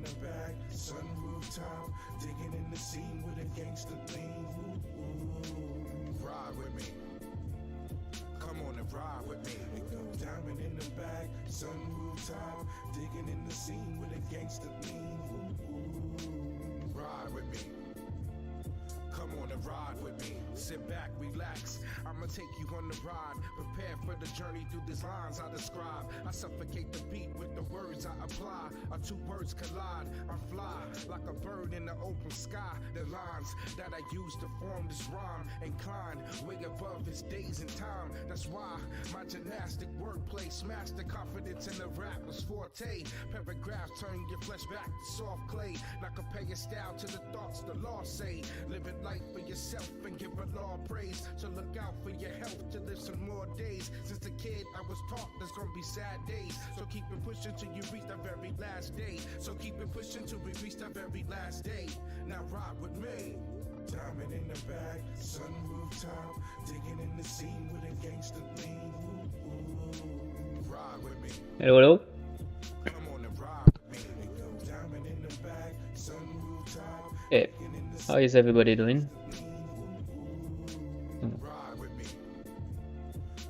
in the back, sun rooftop, digging in the scene with a gangster lean. Ride with me. Come on and ride with me. Diamond in the back, sun rooftop, digging in the scene with a gangster lean. Ride with me. Come on and ride with me. Sit back, relax. I'ma take you on the ride. Prepare for the journey through these lines I describe. I suffocate the beat with the words I apply. Our two words collide. I fly like a bird in the open sky. The lines that I use to form this rhyme inclined way above its days and time. That's why my gymnastic wordplay smashed the confidence in the rapper's forte. Paragraphs turn your flesh back to soft clay. Now compare your style to the thoughts the law say. Living life for yourself and give a law praise. So look out for your health to live some more days. Since a kid I was taught there's gonna be sad days. So keep it pushing till you reach the very last day. So keep it pushing till we reach the very last day. Now ride with me. Diamond in the back, sun rooftop, digging in the scene with a gangster lean. Ride with me. Hello, hello. Come on and ride with me. Diamond in the back, sun rooftop. Hey, how is everybody doing? Ride with me.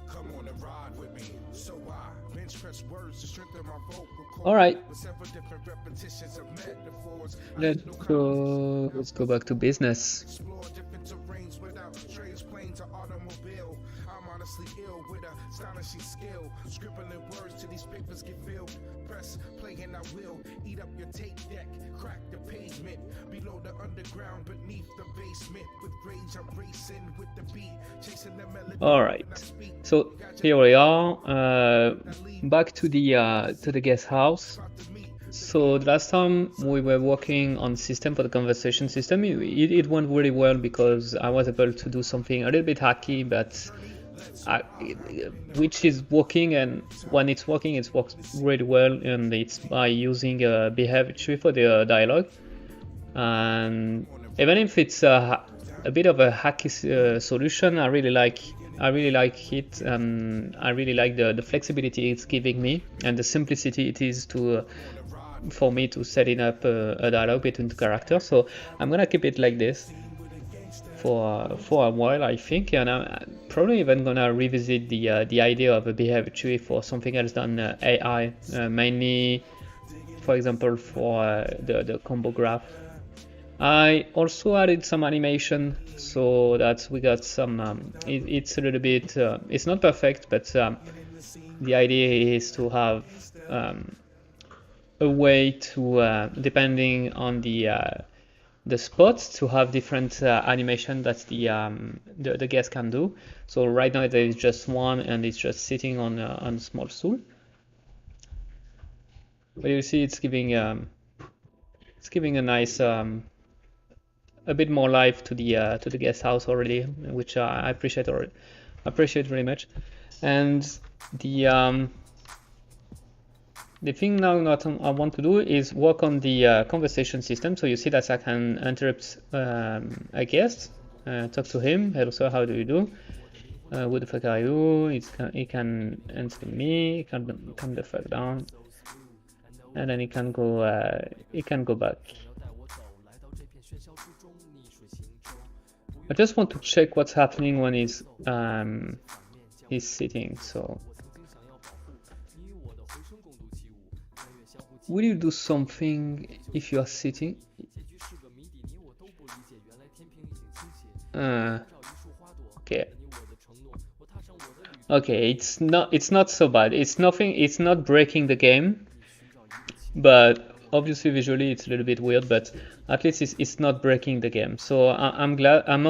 Come on and ride with me. So I bench press words to strengthen my vocal cord. All right. With several different repetitions of metaphors. Let's go back to business. Explore different terrains without trades, planes or automobile. I'm honestly ill with astonishing skill. Scribbling words till these papers get filled. Press play and I will eat up your tape deck. Crack the pavement below the underground, beneath the basement. With rage I'm racing with the beat, chasing the melody. All right. So here we are, back to the guest house. So the last time we were working on system for the conversation system, it went really well because I was able to do something a little bit hacky, but which is working, and when it's working, it works really well, and it's by using a behavior tree for the dialogue. And even if it's a bit of a hacky solution, I really like it, and I really like the flexibility it's giving me and the simplicity it is for me to setting up a dialogue between the characters. So I'm gonna keep it like this for a while, I think, and I'm probably even gonna revisit the idea of a behavior tree for something else than AI, mainly, for example, for the combo graph. I also added some animation so that we got some. It's a little bit. It's not perfect, but the idea is to have a way to, depending on the spots, to have different animation that the guest can do. So right now there is just one, and it's just sitting on a small stool. But you see, it's giving a nice, a bit more life to the guest house already, which I appreciate very much. And the thing now that I want to do is work on the conversation system. So you see that I can interrupt a guest, talk to him. Hello sir, how do you do? What the fuck are you? He can answer me. He can calm the fuck down, and then he can go back. I just want to check what's happening when he's sitting. So. Will you do something if you are sitting? Okay. Okay, it's not so bad. It's not breaking the game, but obviously visually it's a little bit weird. But at least it's not breaking the game. So I'm glad. I'm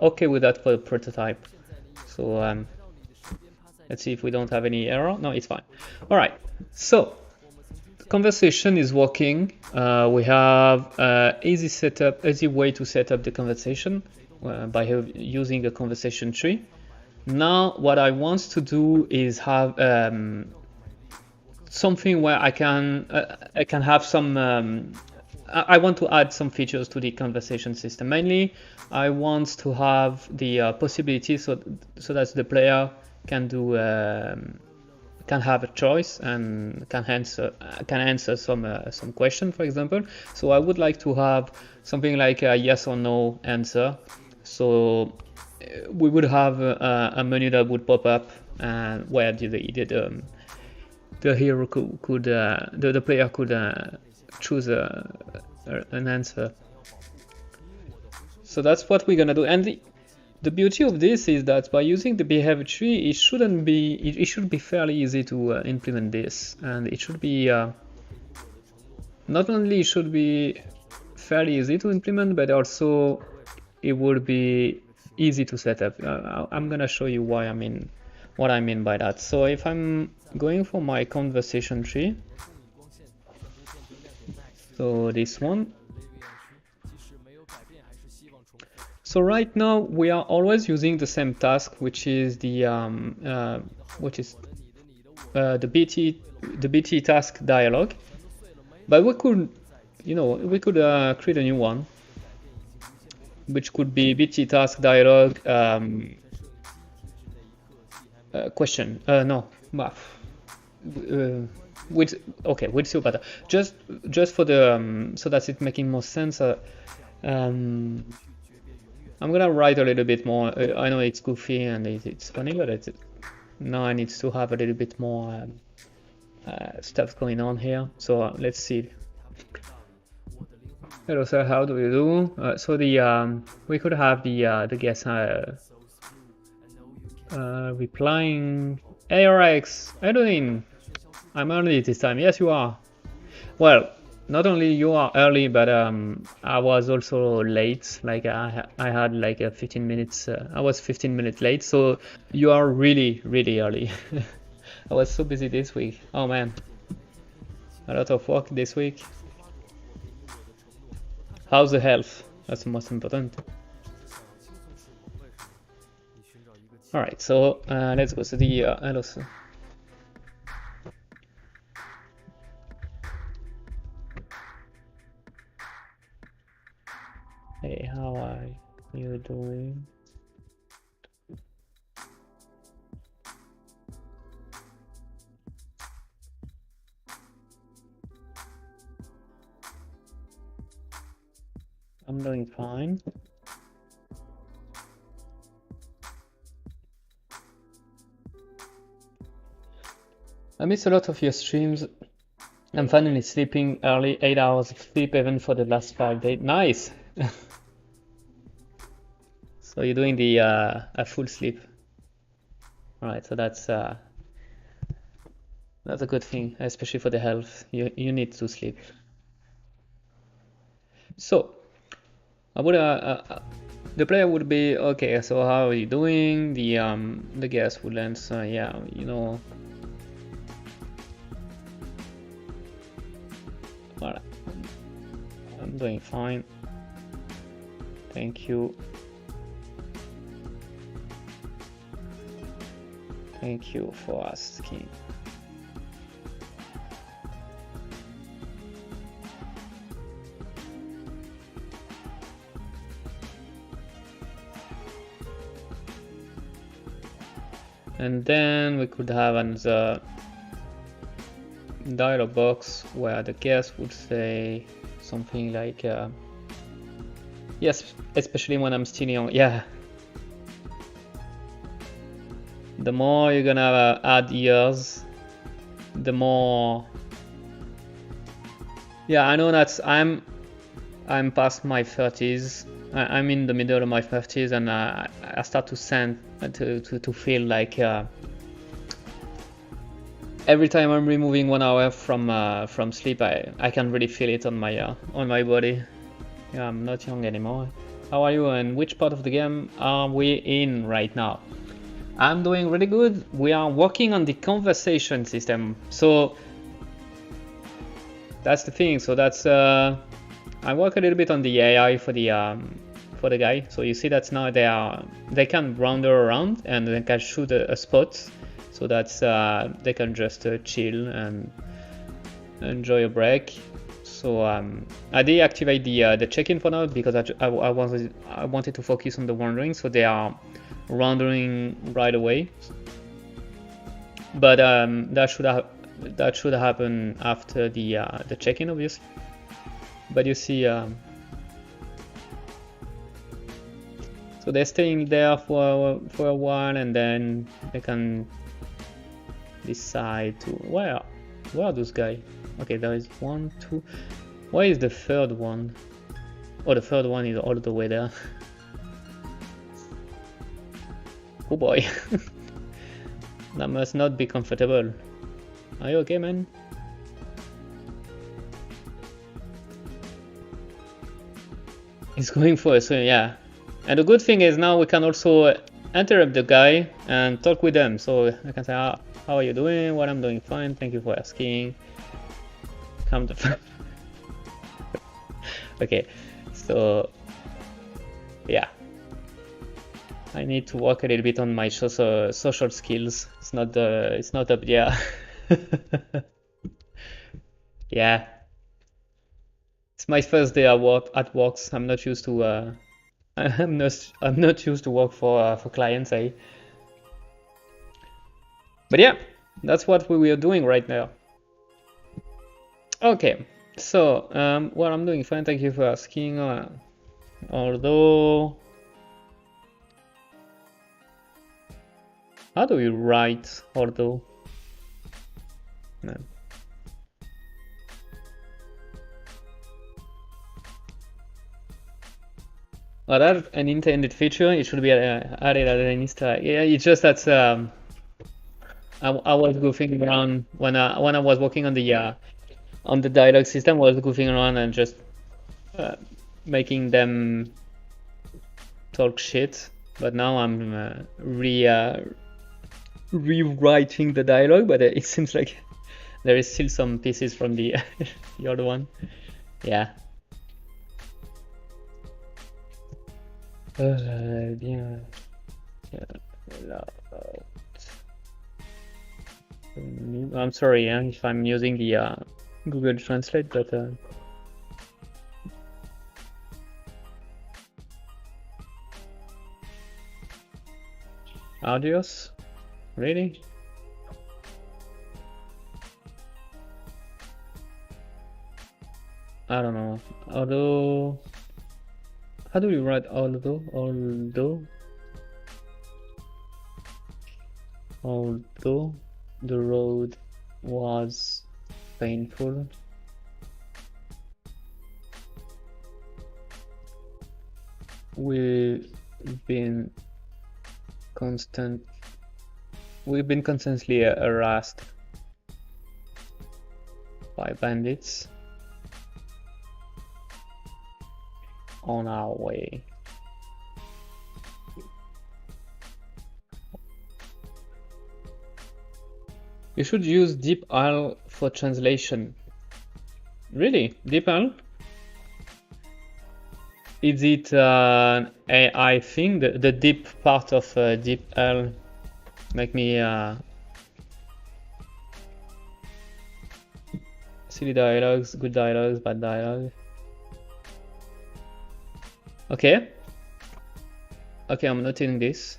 okay with that for the prototype. So let's see if we don't have any error. No, it's fine. All right. So. Conversation is working. We have easy way to set up the conversation by using a conversation tree. Now what I want to do is have something where I can have some. I want to add some features to the conversation system. Mainly, I want to have the possibility so that the player can do can have a choice and can answer some question, for example. So I would like to have something like a yes or no answer. So we would have a menu that would pop up and where the hero could the player could choose an answer. So that's what we're gonna do. And the beauty of this is that by using the behavior tree, it should be fairly easy to implement this, and it should be not only it should be fairly easy to implement, but also it would be easy to set up. I'm gonna show you what I mean by that. So if I'm going for my conversation tree, so this one. So right now we are always using the same task, which is the BT task dialog. But we could, create a new one, which could be BT task dialog question. No, we'll see better. Just for the so that's it making more sense. I'm gonna write a little bit more. I know it's goofy and it's funny, but now I need to have a little bit more stuff going on here. So let's see. Hello sir, how do you do? So we could have the guest replying. Hey RX, how you doing? I'm early this time. Yes, you are. Well, not only you are early, but I was also late. Like I had like a 15 minutes. I was 15 minutes late, so you are really early. I was so busy this week. Oh man, a lot of work this week. How's the health? That's the most important. All right, so let's go to the hello sir. Hey, how are you doing? I'm doing fine. I miss a lot of your streams. I'm finally sleeping early, 8 hours of sleep even for the last 5 days. Nice! So you're doing the a full sleep. All right, so that's a good thing, especially for the health. You need to sleep. So I would the player would be okay. So how are you doing? The guest would answer, yeah, you know. All right, I'm doing fine. Thank you. Thank you for asking. And then we could have another dialog box where the guest would say something like, yes, especially when I'm still young. Yeah. The more you're gonna add years, the more. Yeah, I know that I'm past my 30s. I'm in the middle of my 30s, and I start to feel like every time I'm removing 1 hour from sleep, I can really feel it on my body. Yeah, I'm not young anymore. How are you, and which part of the game are we in right now? I'm doing really good. We are working on the conversation system. So that's the thing. So that's I work a little bit on the AI for the guy. So you see that now they can wander around and they can shoot a spot. So that's they can just chill and enjoy a break. So I deactivate the check-in for now because I wanted to focus on the wandering. So they are wandering right away. but that should happen after the check-in, obviously. But you see, so they're staying there for a while, and then they can decide to where are those guys? Okay, there is 1, 2. Where is the third one? Oh, the third one is all the way there. Oh boy. That must not be comfortable. Are you okay, man? He's going for a swim, yeah. And the good thing is now we can also interrupt the guy and talk with them. So I can say, how are you doing? What I'm doing fine. Thank you for asking. Come to okay, so yeah. I need to work a little bit on my social skills. It's not up, yeah. Yeah. It's my first day at work. I'm not used to I'm not used to work for clients, eh? But yeah, that's what we are doing right now. Okay, so well, I'm doing fine. Thank you for asking. Although, how do we write although? No. Well, that's an intended feature. It should be added as an Easter egg. Yeah, it's just that I was goofing around when I was working on the dialogue system. I was goofing around and just making them talk shit. But now I'm rewriting the dialogue. But it seems like there is still some pieces from the the other one. Yeah. Bien. I'm sorry if I'm using the Google Translate, but Audios? Really? I don't know. Although, how do we write although? Although the road was painful, we've been constantly harassed by bandits on our way. You should use DeepL for translation. Really? DeepL? Is it an AI thing? The deep part of DeepL make me silly dialogues, good dialogues, bad dialogue. Okay. Okay, I'm noting this.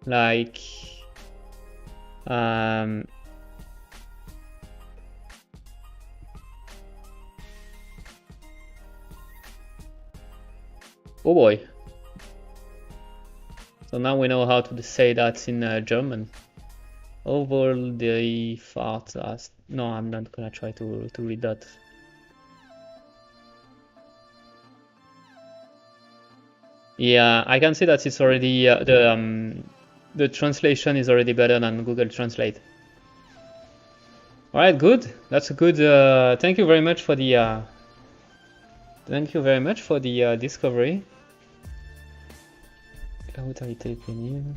Like oh boy. So now we know how to say that in German. Over the fart ass. No, I'm not gonna try to read that. Yeah, I can see that it's already the translation is already better than Google Translate. All right, good. That's a good. Thank you very much for the. Thank you very much for the discovery. Autorité pénible.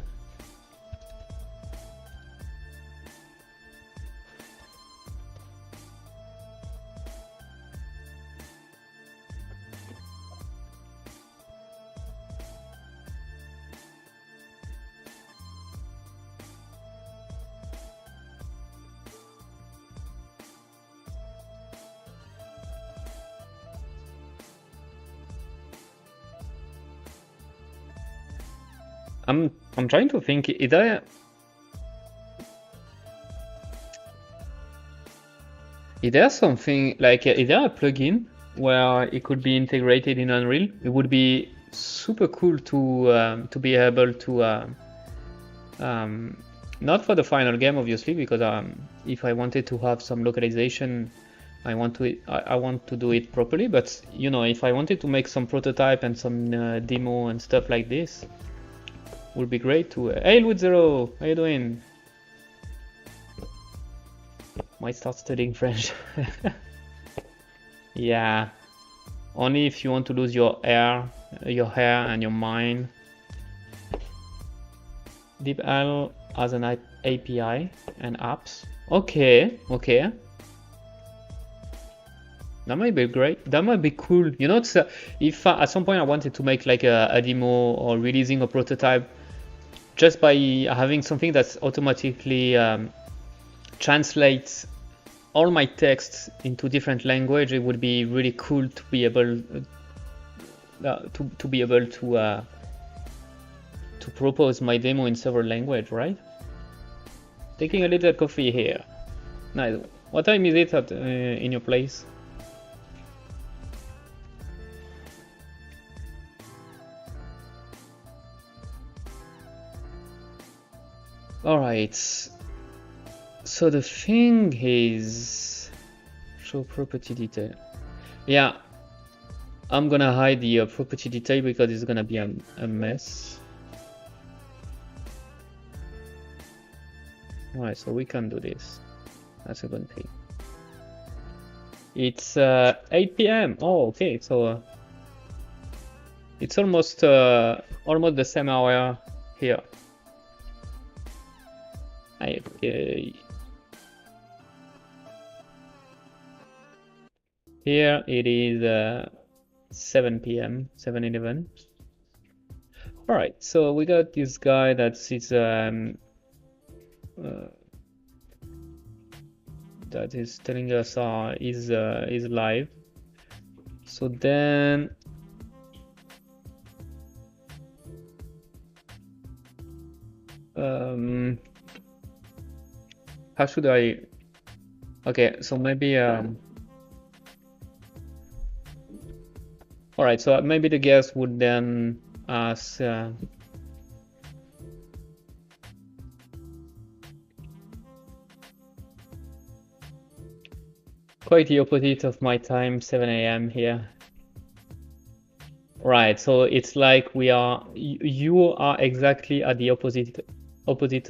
I'm trying to think. Is there something like is there a plugin where it could be integrated in Unreal? It would be super cool to be able to not for the final game obviously, because if I wanted to have some localization, I want to do it properly. But you know, if I wanted to make some prototype and some demo and stuff like this, would be great to. Hey, Louis Zero, how you doing? Might start studying French. Yeah, only if you want to lose your hair and your mind. DeepL as an API and apps. Okay. That might be great. That might be cool. You know, it's, if at some point I wanted to make like a demo or releasing a prototype, just by having something that's automatically translates all my texts into different language, it would be really cool to be able to propose my demo in several languages, right? Taking a little coffee here. Nice. What time is it at in your place? All right. So the thing is, show property detail. Yeah, I'm gonna hide the property detail because it's gonna be a mess. Alright, so we can do this. That's a good thing. It's 8 p.m. Oh, okay. So it's almost the same hour here. Okay. Here it is 7 p.m. 7:11. All right, so we got this guy that is telling us is live. So then how should I? Okay, so maybe all right, so maybe the guest would then ask quite the opposite of my time, 7 a.m. here. Right, so it's like you are exactly at the opposite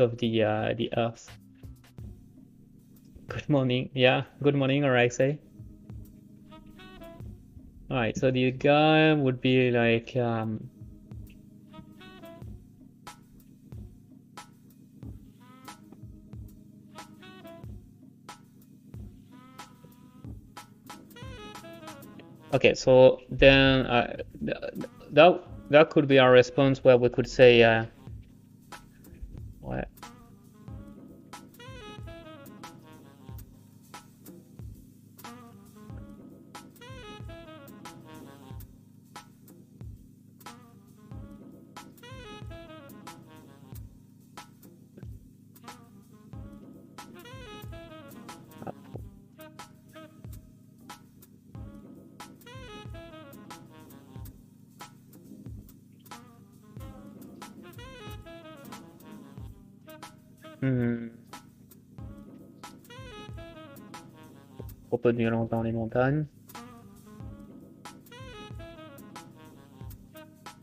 of the Earth. Good morning, yeah, good morning, or I say. All right, so the guy would be like okay, so then that could be our response, where we could say what? Propos de violence dans les montagnes.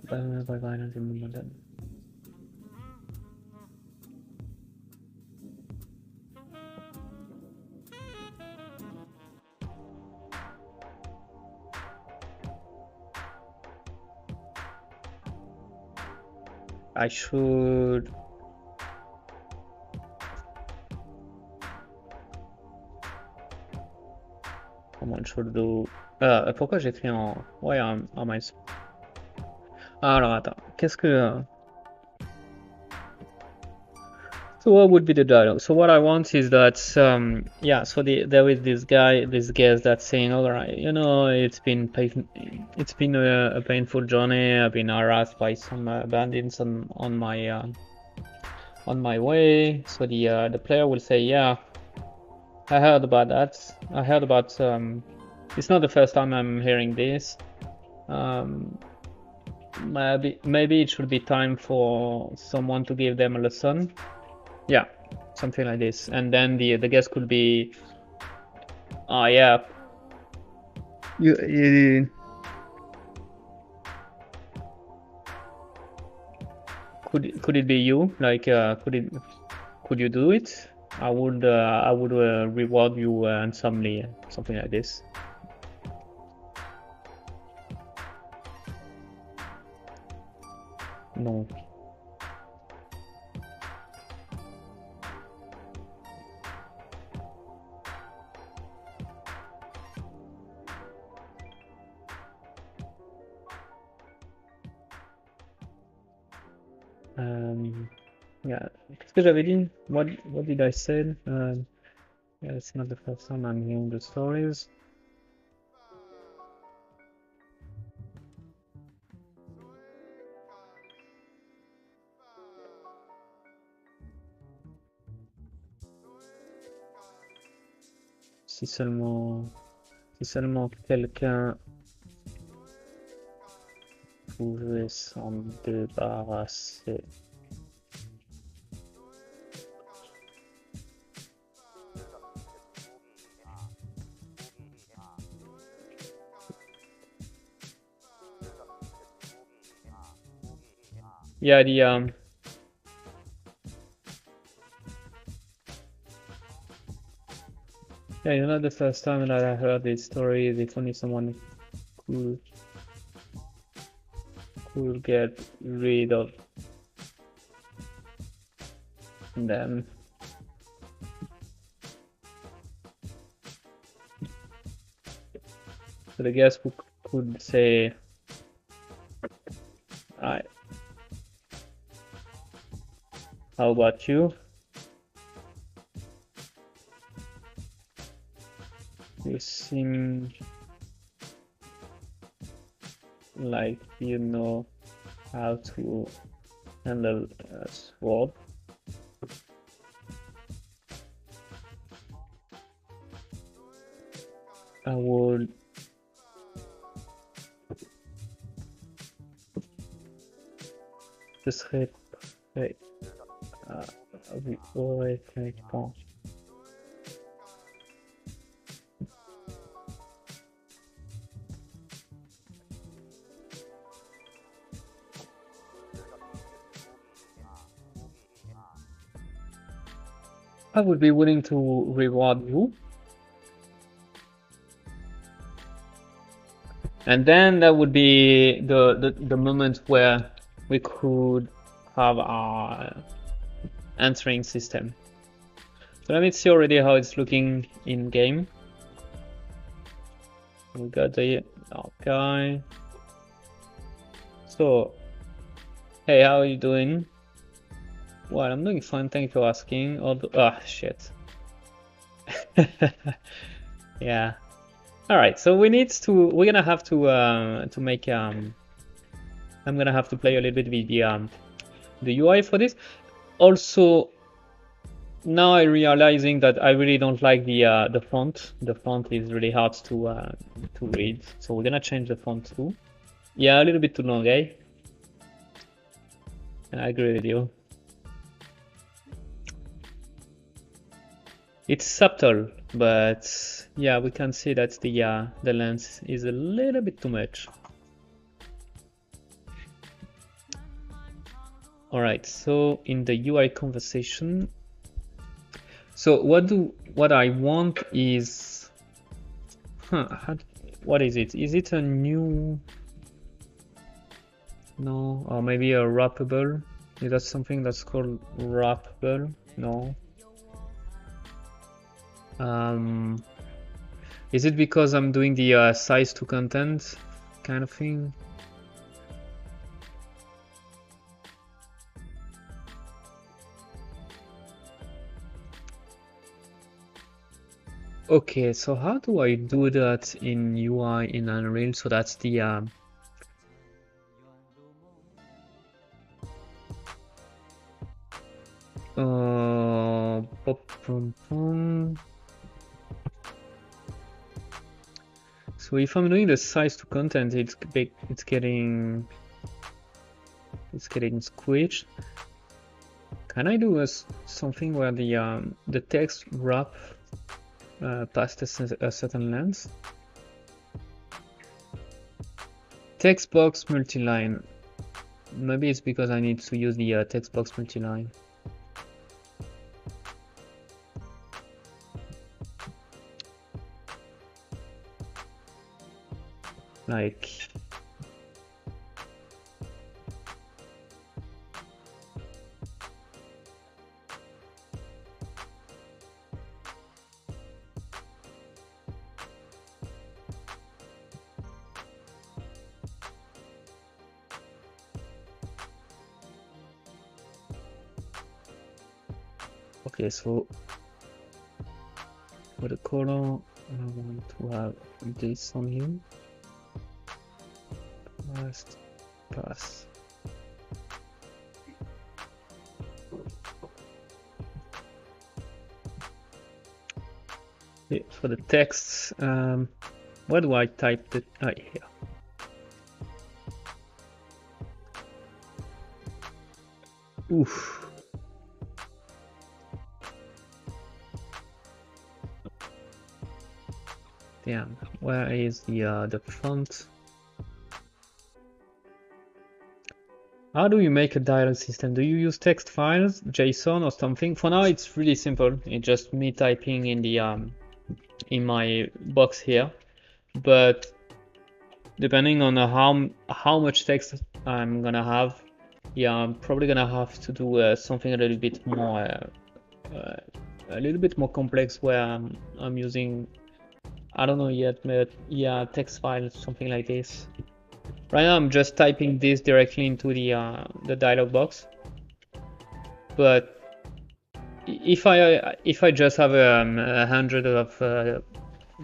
Violence in the mountains. I should. Comment should do? Pourquoi j'écris en. Ouais, en mince. Alors attends, qu'est-ce que. So what would be the dialogue? So what I want is that, yeah. So there is this guest that's saying, all right, you know, it's been a painful journey. I've been harassed by some bandits on my way. So the player will say, yeah, I heard about that. I heard about. It's not the first time I'm hearing this. Maybe it should be time for someone to give them a lesson. Yeah, something like this. And then the guest could be, oh yeah, you could it be you? Like, could you do it? I would reward you handsomely, something like this. No. Yeah, qu'est-ce que j'avais dit? What did I say? Yeah, it's not the first time I'm hearing the stories. Si seulement quelqu'un pouvait s'en débarrasser. Yeah, yeah, you know, the first time that I heard this story, if only someone could get rid of them. So the guest could say, alright, how about you? You seem like you know how to handle a sword. I would je serais prêt à vous aurait quelqu'un. I would be willing to reward you. And then that would be the moment where we could have our answering system. So let me see already how it's looking in game. We got the guy. So, hey, how are you doing? Well, I'm doing fine, thank you for asking. Ah, shit. Yeah. All right, so we're gonna have to make I'm gonna have to play a little bit with the UI for this. Also, now I'm realizing that I really don't like the font. The font is really hard to read, so we're gonna change the font too. Yeah, a little bit too long, eh? I agree with you. It's subtle, but yeah, we can see that the lens is a little bit too much. All right, so in the UI conversation, so what I want is, what is it? Is it a new? No, or maybe a wrappable? Is that something that's called wrappable? No. Is it because I'm doing the size to content kind of thing? Okay, so how do I do that in UI in Unreal? So that's the so if I'm doing the size to content, it's getting squished. Can I do something where the text wrap past a certain length? Text box multi-line. Maybe it's because I need to use the text box multi-line. Like, okay, so for the color, I want to have this on here. Last pass. Okay, for the text, where do I type it? Ah, here. Oof. Damn, where is the font? How do you make a dialog system? Do you use text files, JSON or something? For now, it's really simple. It's just me typing in the in my box here. But depending on how much text I'm gonna have, yeah, I'm probably gonna have to do something a little bit more complex where I'm using, I don't know yet, but yeah, text files, something like this. Right now I'm just typing this directly into the dialog box. But if I just have 100 of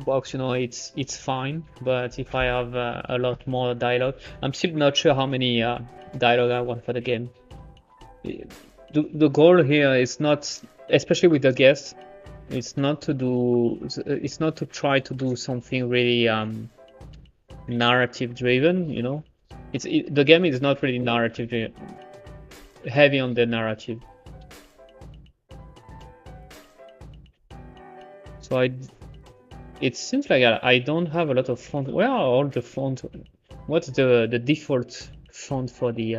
box, you know, it's fine. But if I have a lot more dialogue, I'm still not sure how many dialogue I want for the game. The goal here is not, especially with the guests, it's not to try to do something really narrative driven, you know. The game is not really narrative driven, heavy on the narrative. So it seems like I don't have a lot of font. Where are all the font? What's the default font for the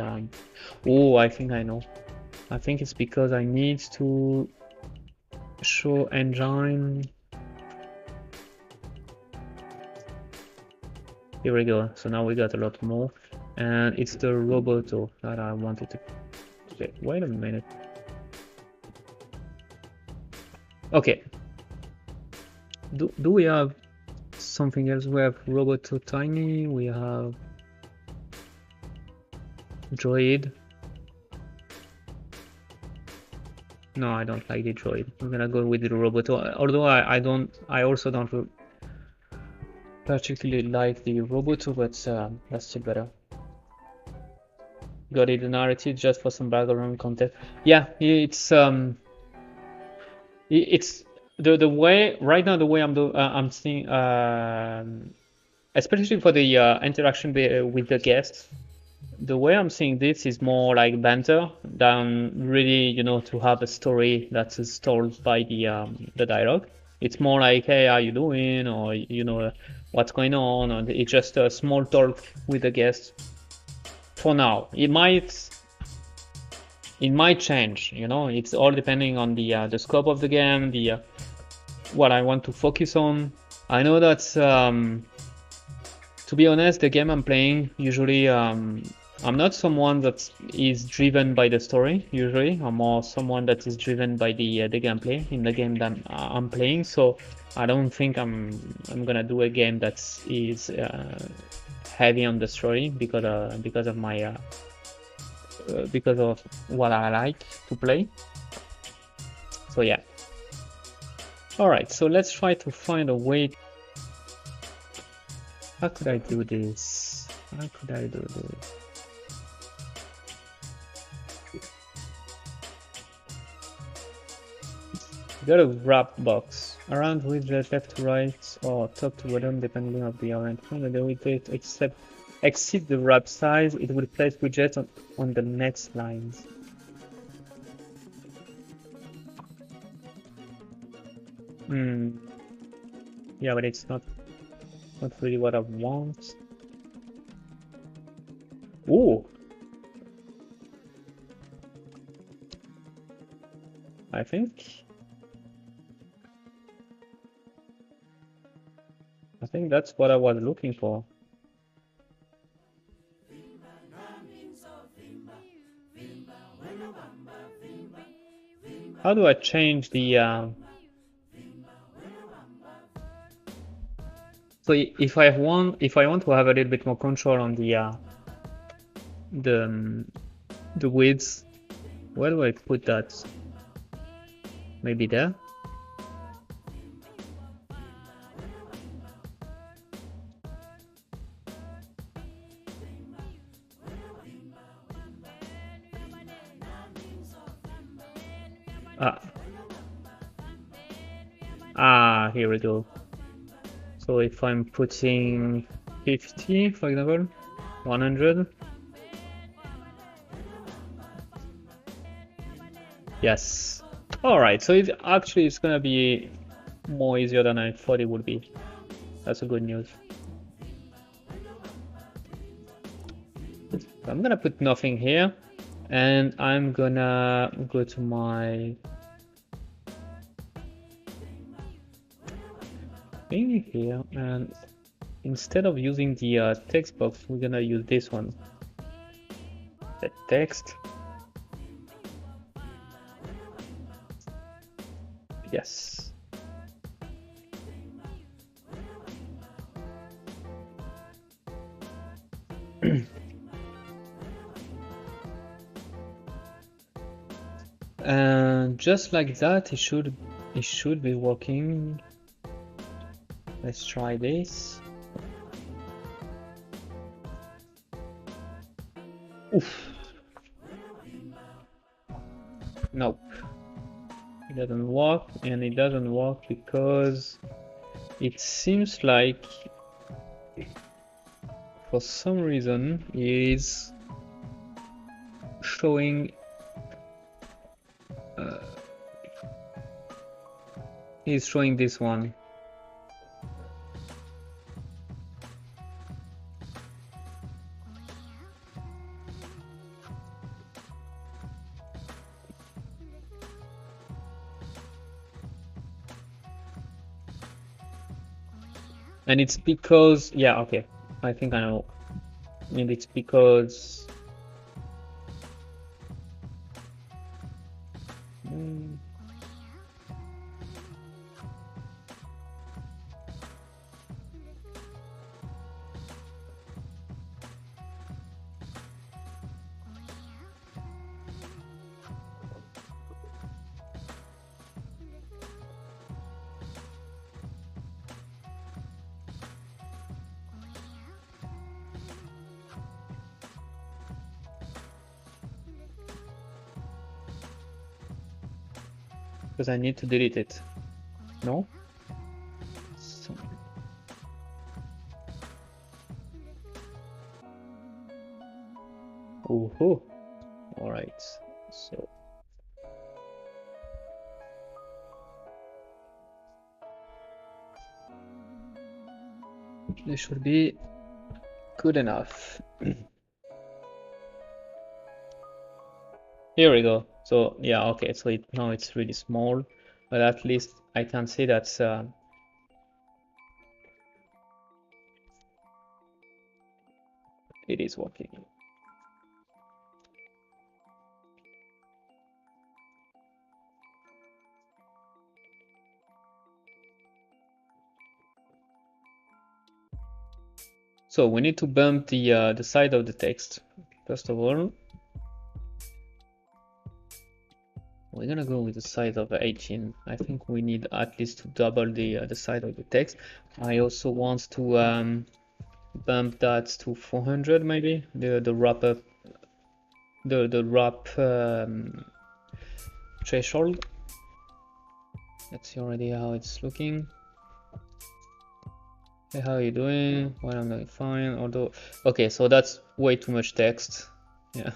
oh, I think I know. I think it's because I need to show engine. Here we go. So now we got a lot more, and it's the Roboto that I wanted to. Wait a minute. Okay. Do we have something else? We have Roboto Tiny. We have Droid. No, I don't like the Droid. I'm gonna go with the Roboto. Although I also don't particularly like the Roboto, but that's still better. Got it, the narrative just for some background content. Yeah, it's the way right now, the way I'm seeing, especially for the interaction with the guests, the way I'm seeing this is more like banter than really, you know, to have a story that is told by the dialogue. It's more like, hey, how you doing, or you know, what's going on, or it's just a small talk with the guests. For now, it might change, you know. It's all depending on the scope of the game, what I want to focus on. I know that to be honest, the game I'm playing usually I'm not someone that is driven by the story. Usually, I'm more someone that is driven by the gameplay in the game that I'm playing. So I don't think I'm gonna do a game that is heavy on the story because of my because of what I like to play. So yeah. Alright, so let's try to find a way. How could I do this? How could I do this? Got a wrap box. Around widget left to right or top to bottom depending on the arrangement. When the widget exceed the wrap size, it will place widget on the next lines. Yeah, but it's not really what I want. Ooh. I think that's what I was looking for. How do I change the so if I want to have a little bit more control on the width, where do I put that? Maybe there? Here we go. So if I'm putting 50, for example, 100. Yes. Alright, so it actually is gonna be more easier than I thought it would be. That's a good news. I'm gonna put nothing here, and I'm gonna go to my thing here, and instead of using the text box, we're gonna use this one. The text. Yes. And just like that, it should be working. Let's try this. Oof. Nope. It doesn't work, and it doesn't work because it seems like for some reason it is showing this one. And it's because, yeah, okay, I think I know. Maybe it's because I need to delete it. No? So... Ooh. Alright. So this should be good enough. Here we go. So yeah, okay, so now it's really small, but at least I can see that it is working. So we need to bump the side of the text first of all. We're gonna go with the size of 18. I think we need at least to double the size of the text. I also want to bump that to 400 maybe. The wrap up, the wrap threshold. Let's see already how it's looking. Hey, how are you doing? Well, I'm doing fine. Although, okay, so that's way too much text. Yeah.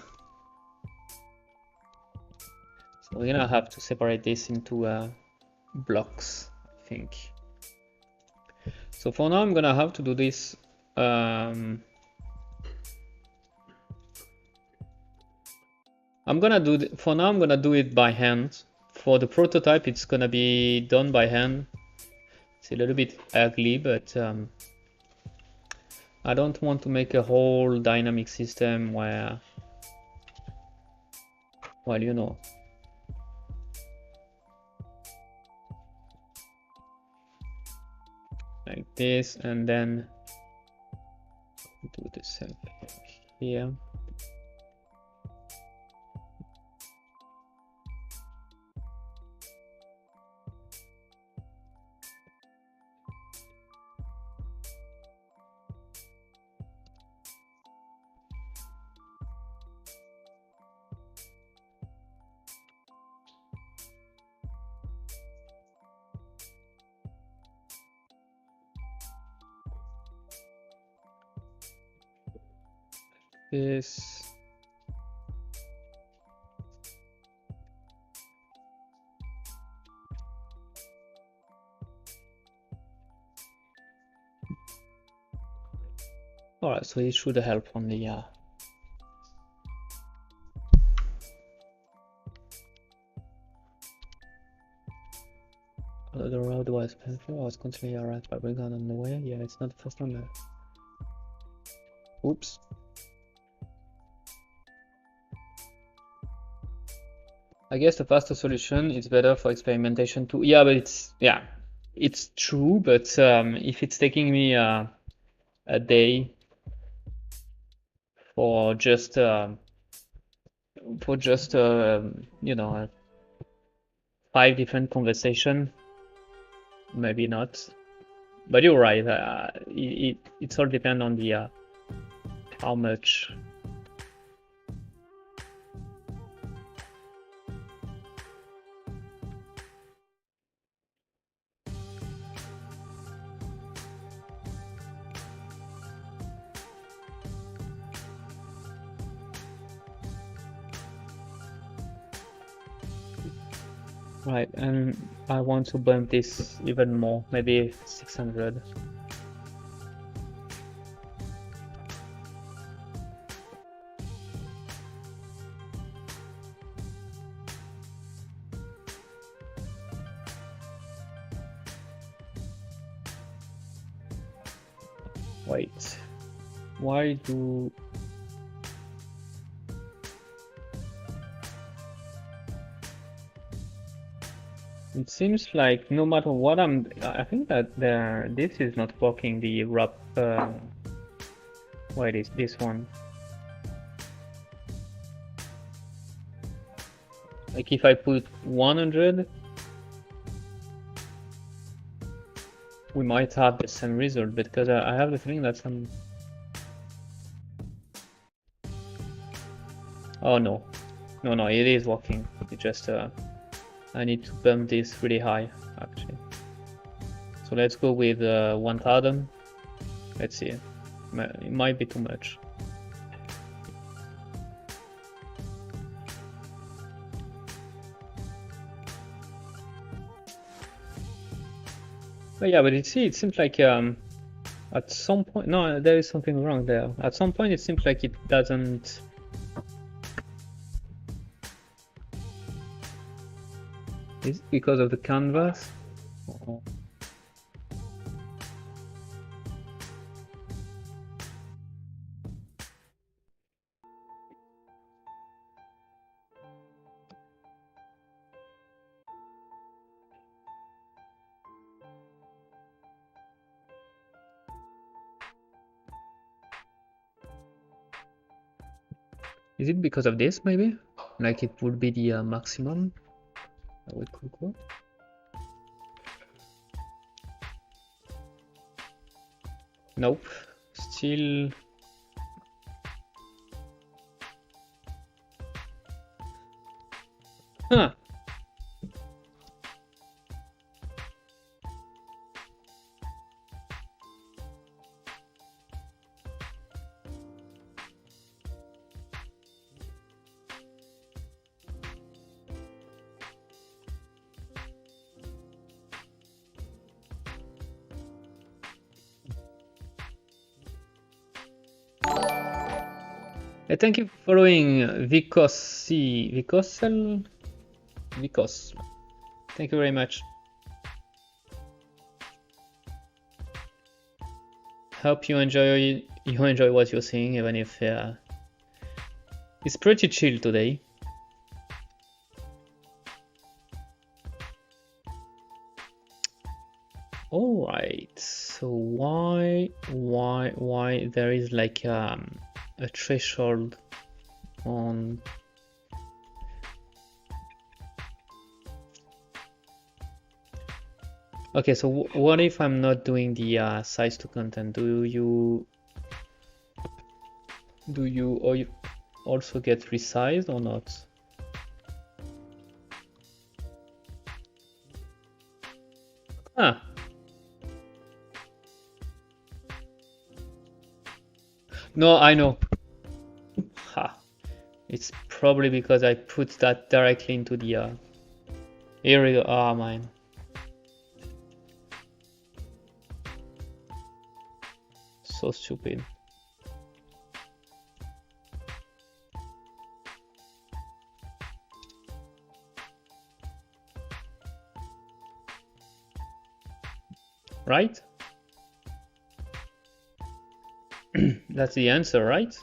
So we're gonna have to separate this into blocks, I think. So for now, I'm gonna have to do this. I'm gonna do for now. I'm gonna do it by hand. For the prototype, it's gonna be done by hand. It's a little bit ugly, but I don't want to make a whole dynamic system where, well, you know. Like this, and then do the same thing here. This. Alright, so it should help on the the road was painful. I was constantly harassed by brigand on the way. Yeah, it's not the first time that. Oops. I guess the faster solution is better for experimentation too. Yeah, but it's true. But if it's taking me a day for just you know, 5 different conversation, maybe not. But you're right. It's all depend on the how much. Right, and I want to bump this even more, maybe 600. Wait, why do... It seems like no matter what I think that this is not working, the wrap, wait, is this one? Like if I put 100, we might have the same result, because I have the feeling that some... Oh no, no, it is working. It just I need to bump this really high, actually. So let's go with 1000. Let's see. It might be too much. But yeah, but it seems like at some point, no, there is something wrong there. At some point, it seems like it doesn't. Is it because of the canvas? Oh. Is it because of this, maybe? Like it would be the maximum? Cool. Nope. Still. Huh. Thank you for following Vicos. Thank you very much. Hope you enjoy what you're seeing, even if it's pretty chill today. All right. So why there is like a threshold on okay, so what if I'm not doing the size to content? Do you also get resized or not? Ah. No, I know. Ha. It's probably because I put that directly into the area. Ah, mine. So stupid. Right? That's the answer, right?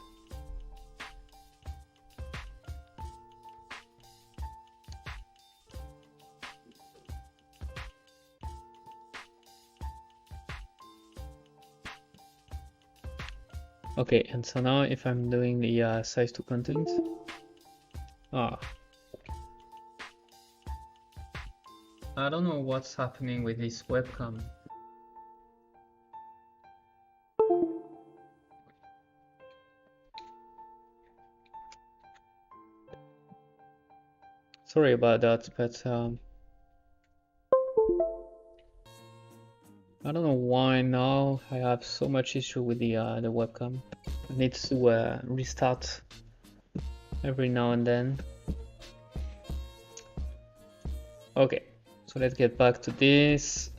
Okay, and so now if I'm doing the size to content, I don't know what's happening with this webcam. Sorry about that, but I don't know why now I have so much issue with the webcam. It needs to restart every now and then. Okay, so let's get back to this.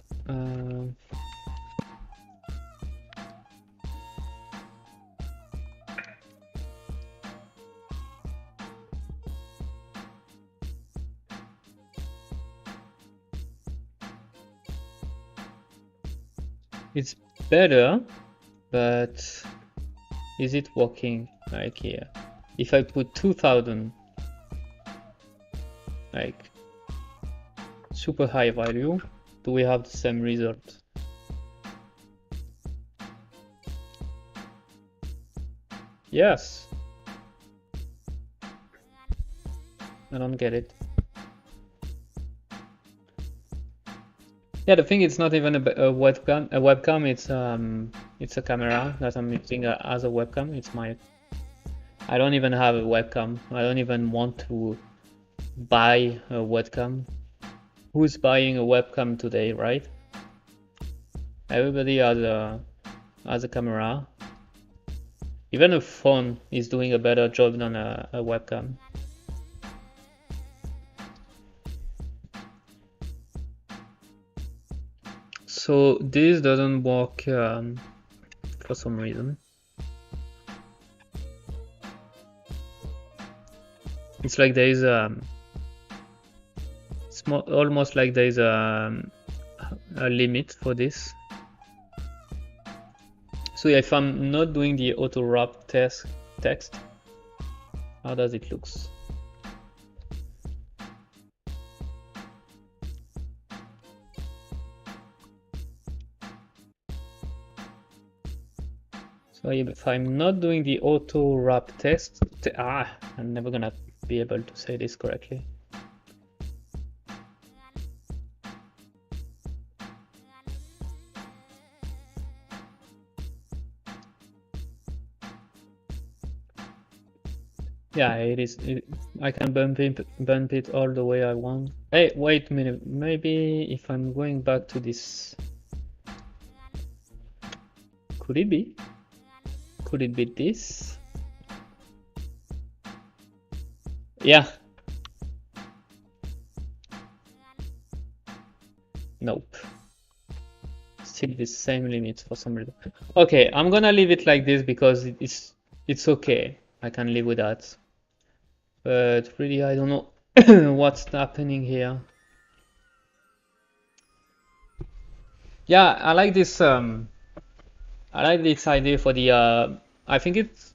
It's better, but is it working? Like here, if I put 2000, like super high value, do we have the same result? Yes. I don't get it. Yeah, the thing it's not even a webcam. A webcam, it's a camera that I'm using as a webcam. It's my. I don't even have a webcam. I don't even want to buy a webcam. Who's buying a webcam today, right? Everybody has a camera. Even a phone is doing a better job than a webcam. So this doesn't work for some reason. It's like there is it's almost like there is a limit for this. So if I'm not doing the auto wrap text, how does it look? So if I'm not doing the auto wrap test, I'm never gonna be able to say this correctly. Yeah, it is. I can bump it all the way I want. Hey, wait a minute. Maybe if I'm going back to this, could it be? Could it be this? Yeah. Nope. Still the same limits for some reason. Okay, I'm gonna leave it like this because it's okay. I can live with that. But really, I don't know what's happening here. Yeah, I like this. I like this idea for the. I think it's.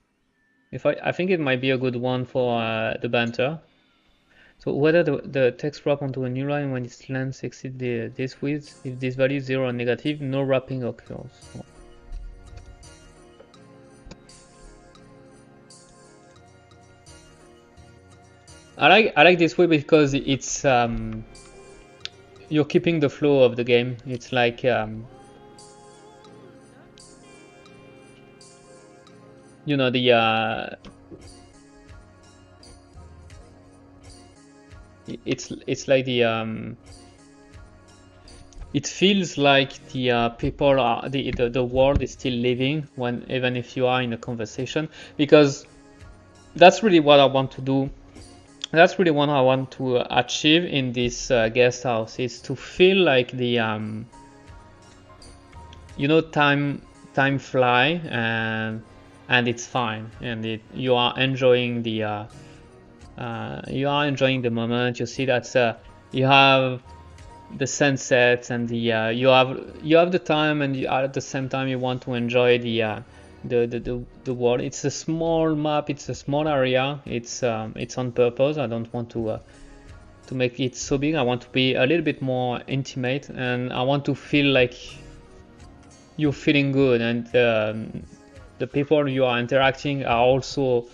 I think it might be a good one for the banter. So whether the text wrap onto a new line when its length exceeds this width, if this value is 0 or negative, no wrapping occurs. I like this way because it's you're keeping the flow of the game. It's like you know the it's like the it feels like the people are the world is still living when even if you are in a conversation, because that's really what I want to do. That's really what I want to achieve in this guest house, is to feel like the you know, time fly, and it's fine, and you are enjoying the moment. You see that you have the sunsets and the you have the time, and at the same time you want to enjoy the world. It's a small map, it's a small area. It's on purpose. I don't want to make it so big. I want to be a little bit more intimate, and I want to feel like you're feeling good, and the people you are interacting are also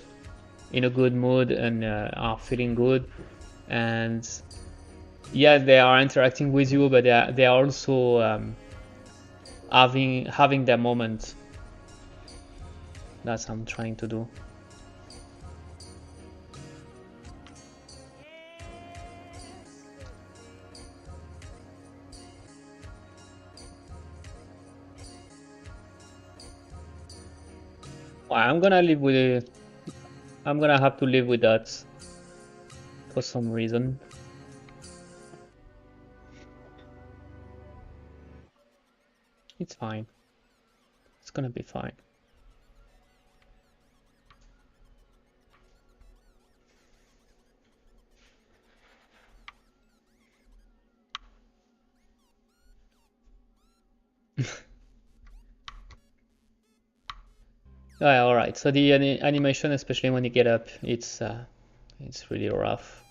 in a good mood and are feeling good. And yeah, they are interacting with you, but they are also having their moment. That's what I'm trying to do. Well, I'm gonna live with it. I'm gonna have to live with that for some reason. It's fine. It's gonna be fine. All right. So the animation, especially when you get up, it's really rough.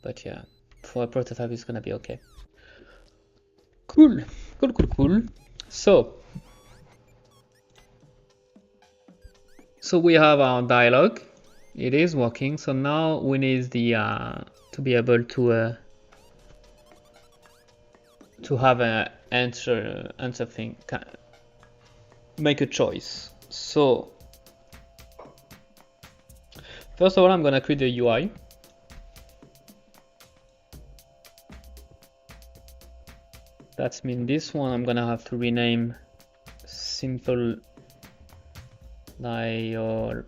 But yeah, for a prototype, it's gonna be okay. Cool. So we have our dialogue. It is working. So now we need the to be able to have an answer thing. Make a choice. So first of all, I'm gonna create the UI. That's mean this one I'm gonna have to rename simple dialogue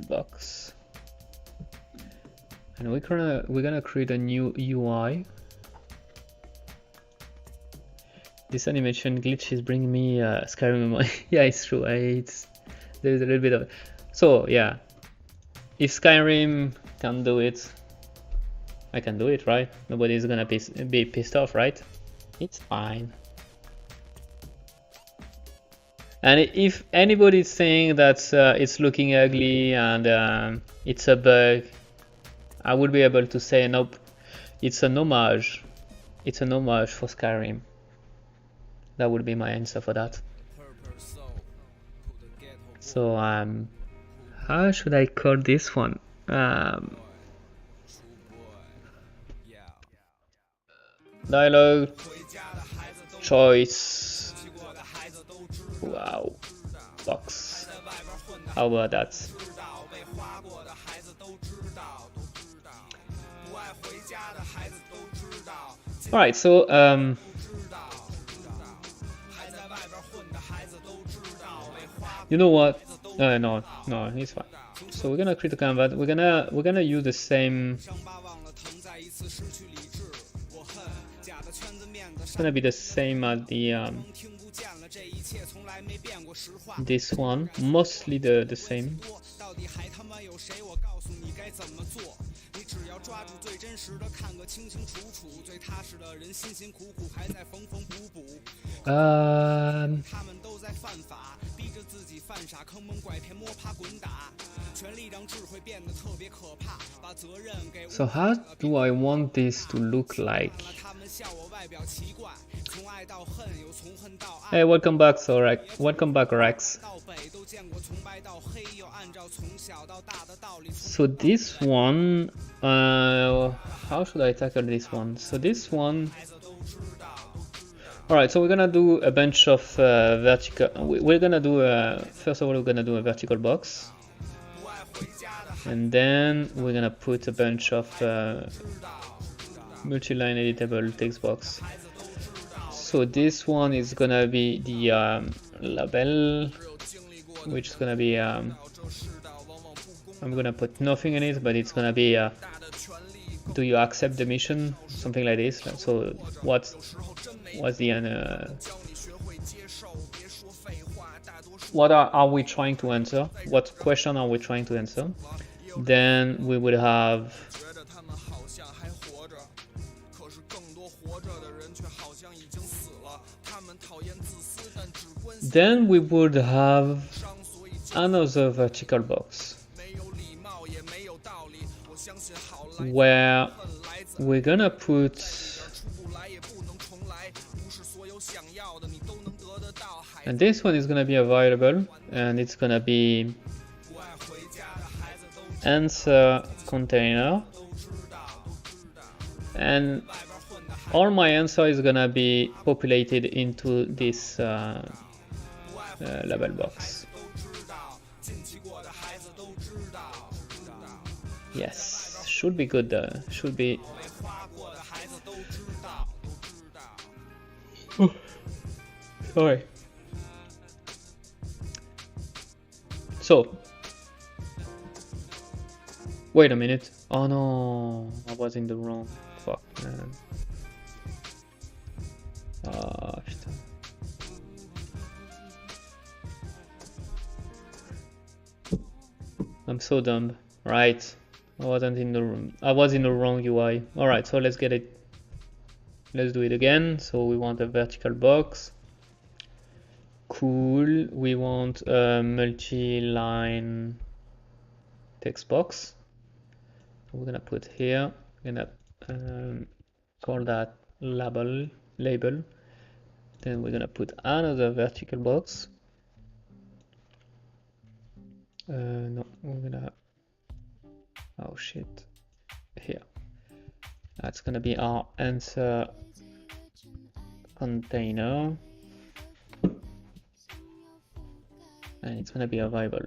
box, and we're gonna create a new UI. This animation glitch is bringing me Skyrim. Yeah, it's true. There's a little bit of. So yeah, if Skyrim can do it, I can do it, right? Nobody's gonna be pissed off, right? It's fine. And if anybody's saying that it's looking ugly and it's a bug, I would be able to say nope, it's an homage. It's an homage for Skyrim. That would be my answer for that. So how should I call this one? Dialogue choice. Wow. box. How about that? All right, so you know what? No, it's fine. So we're gonna create a canvas. We're gonna use the same. It's gonna be the same as the this one, mostly the same. So how do I want this to look like? Hey, welcome back, welcome back, Rex. So this one, how should I tackle this one? So this one, all right. So we're gonna do a bunch of vertical. We're gonna do first of all, we're gonna do a vertical box, and then we're gonna put a bunch of multi-line editable text box. So this one is gonna be the label, which is gonna be I'm gonna put nothing in it, but it's gonna be do you accept the mission, something like this. So what's the what are we trying to answer? What question are we trying to answer? Then we would have another vertical box where we're gonna put and this one is gonna be a variable, and it's gonna be answer container, and all my answer is gonna be populated into this label box. Yes, should be good. Should be. Sorry. So, wait a minute. Oh no, I was in the wrong. Fuck, man. I'm so dumb. Right. I was in the wrong UI. Alright, so let's get it. Let's do it again. So we want a vertical box. Cool. We want a multi-line text box. We're gonna put here. We're gonna call that label. Then we're gonna put another vertical box. No, we're gonna. Oh shit. Here. That's gonna be our answer container. And it's gonna be a variable.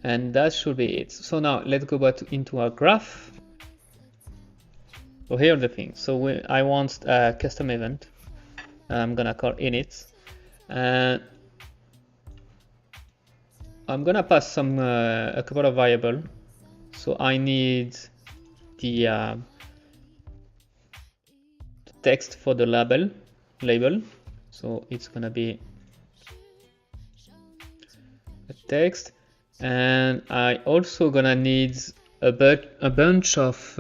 And that should be it. So now let's go back into our graph. So here are the things. So I want a custom event. I'm gonna call init. And I'm gonna pass some a couple of variables. So I need the text for the label. So it's gonna be a text, and I also gonna need a bunch of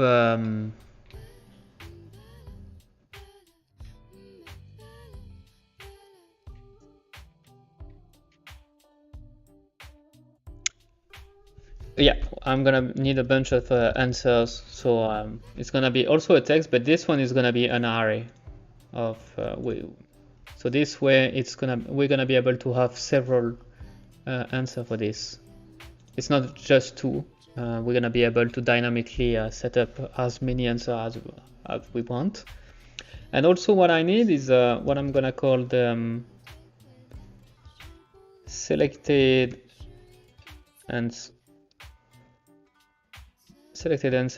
yeah, I'm gonna need a bunch of answers. So it's gonna be also a text, but this one is gonna be an array of so this way we're gonna be able to have several answers for this. It's not just two. We're gonna be able to dynamically set up as many answers as we want. And also what I need is what I'm gonna call the selected answer,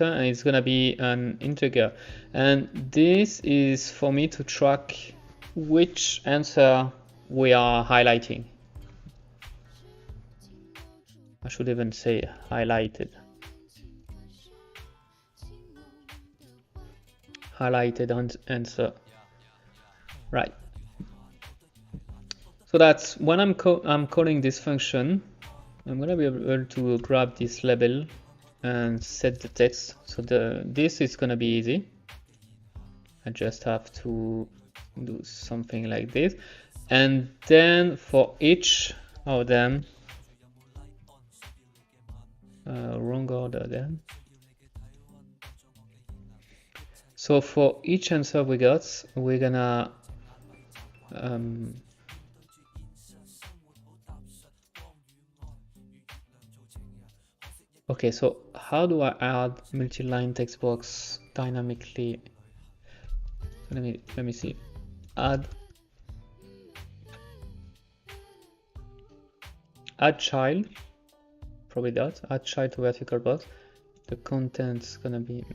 and it's gonna be an integer, and this is for me to track which answer we are highlighting. I should even say highlighted. Highlighted answer. Right. So that's when I'm calling this function, I'm gonna be able to grab this label and set the text. So this is gonna be easy. I just have to do something like this, and then for each of them, wrong order then. So for each answer we got, we're gonna okay, so how do I add multi-line text box dynamically? Let me see. Add child, probably that. Add child to vertical box. The content's gonna be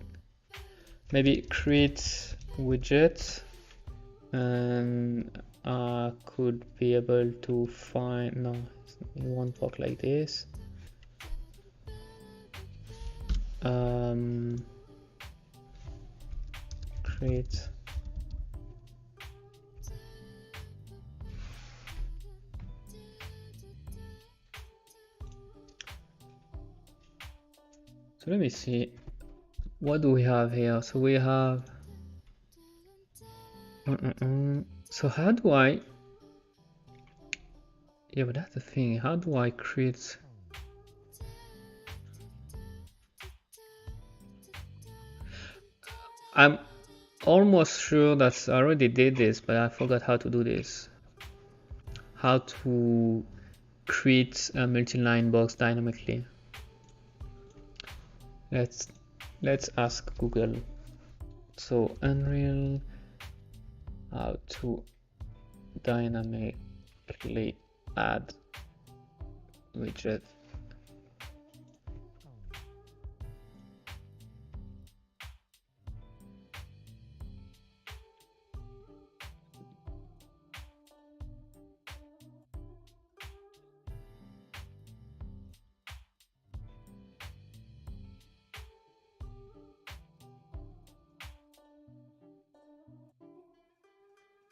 maybe create widget, and I could be able to find, no, it won't work like this. Create so let me see, what do we have here? So we have so how do I, yeah, but that's the thing, how do I create, I'm almost sure that I already did this, but I forgot how to do this. How to create a multi-line box dynamically. Let's ask Google. So Unreal, how to dynamically add widget.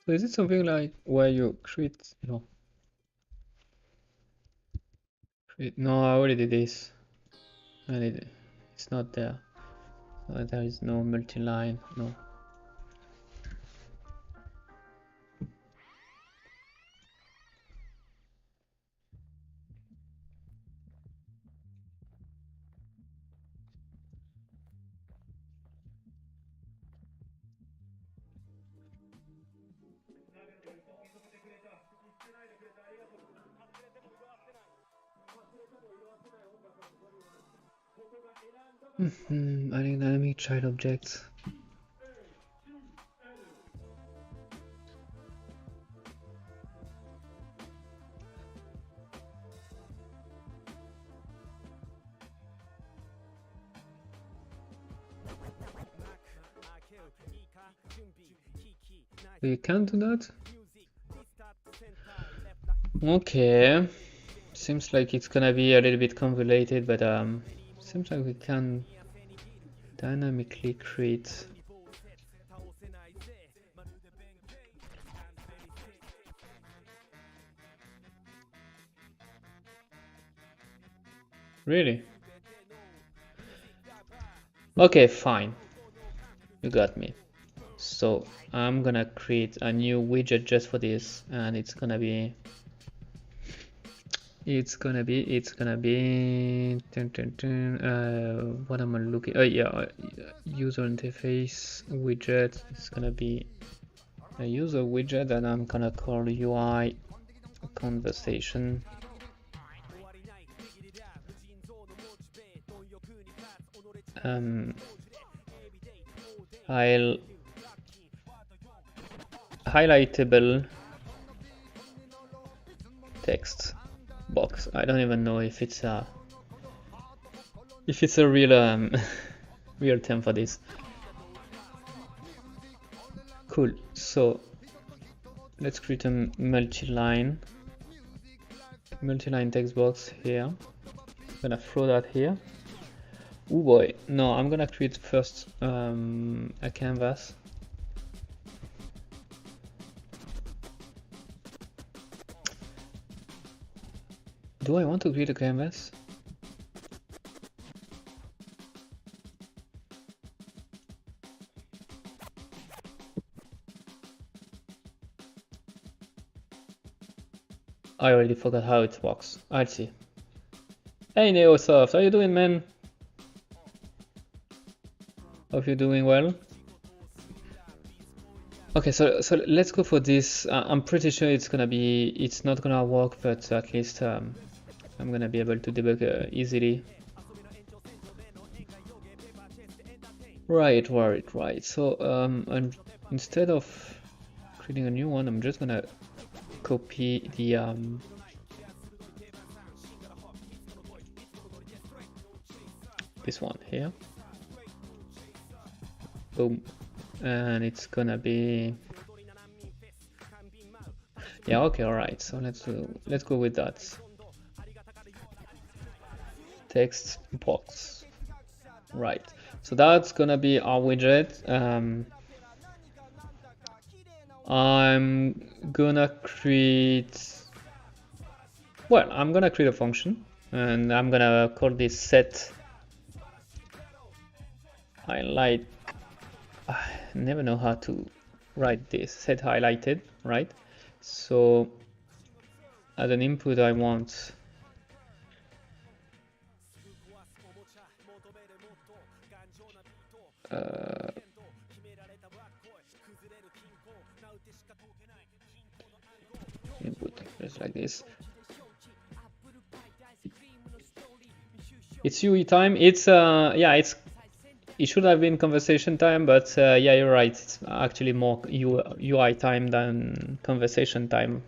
So is it something like where you create, no, no, I already did this. It's not there. So there is no multi-line, no. Adding dynamic child objects. You can't do that? Okay. Seems like it's gonna be a little bit convoluted, but seems like we can dynamically create. Really? Okay, fine. You got me. So I'm gonna create a new widget just for this, and it's gonna be what am I looking, oh yeah, user interface widget. It's gonna be a user widget that I'm gonna call UI conversation. I'll highlightable text. box. I don't even know if it's a real real term for this. Cool. So let's create a multi-line text box here. I'm gonna throw that here. Oh boy, no, I'm gonna create first a canvas. Do I want to create a canvas? I already forgot how it works. I'll see. Hey Neosoft, how you doing, man? Hope you're doing well. Okay, so let's go for this. I'm pretty sure it's not gonna work, but at least I'm gonna be able to debug easily. Right. So and instead of creating a new one, I'm just gonna copy the this one here. Boom. And it's gonna be, yeah, okay, all right, so let's go with that. Text box, right? So that's gonna be our widget. I'm gonna create a function, and I'm gonna call this set highlight. I never know how to write this. Set highlighted, right? So as an input, I want input just like this. It's UE time. It's yeah, it should have been conversation time, but yeah, you're right. It's actually more UI time than conversation time.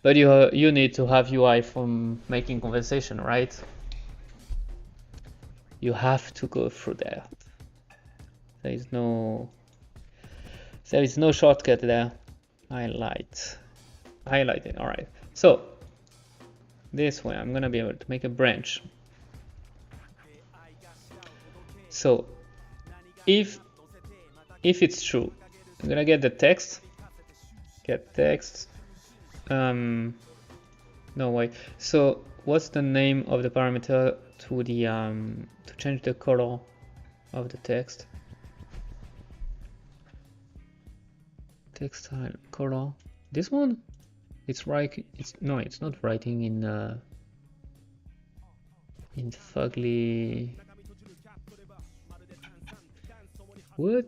But you need to have UI from making conversation, right? You have to go through there. There is no shortcut there. Highlighted. All right. So this way, I'm gonna be able to make a branch. So if it's true, I'm gonna get the text. Get text. No way. So what's the name of the parameter to the to change the color of the text? Textile color. This one? It's right. It's not writing in fugly. What?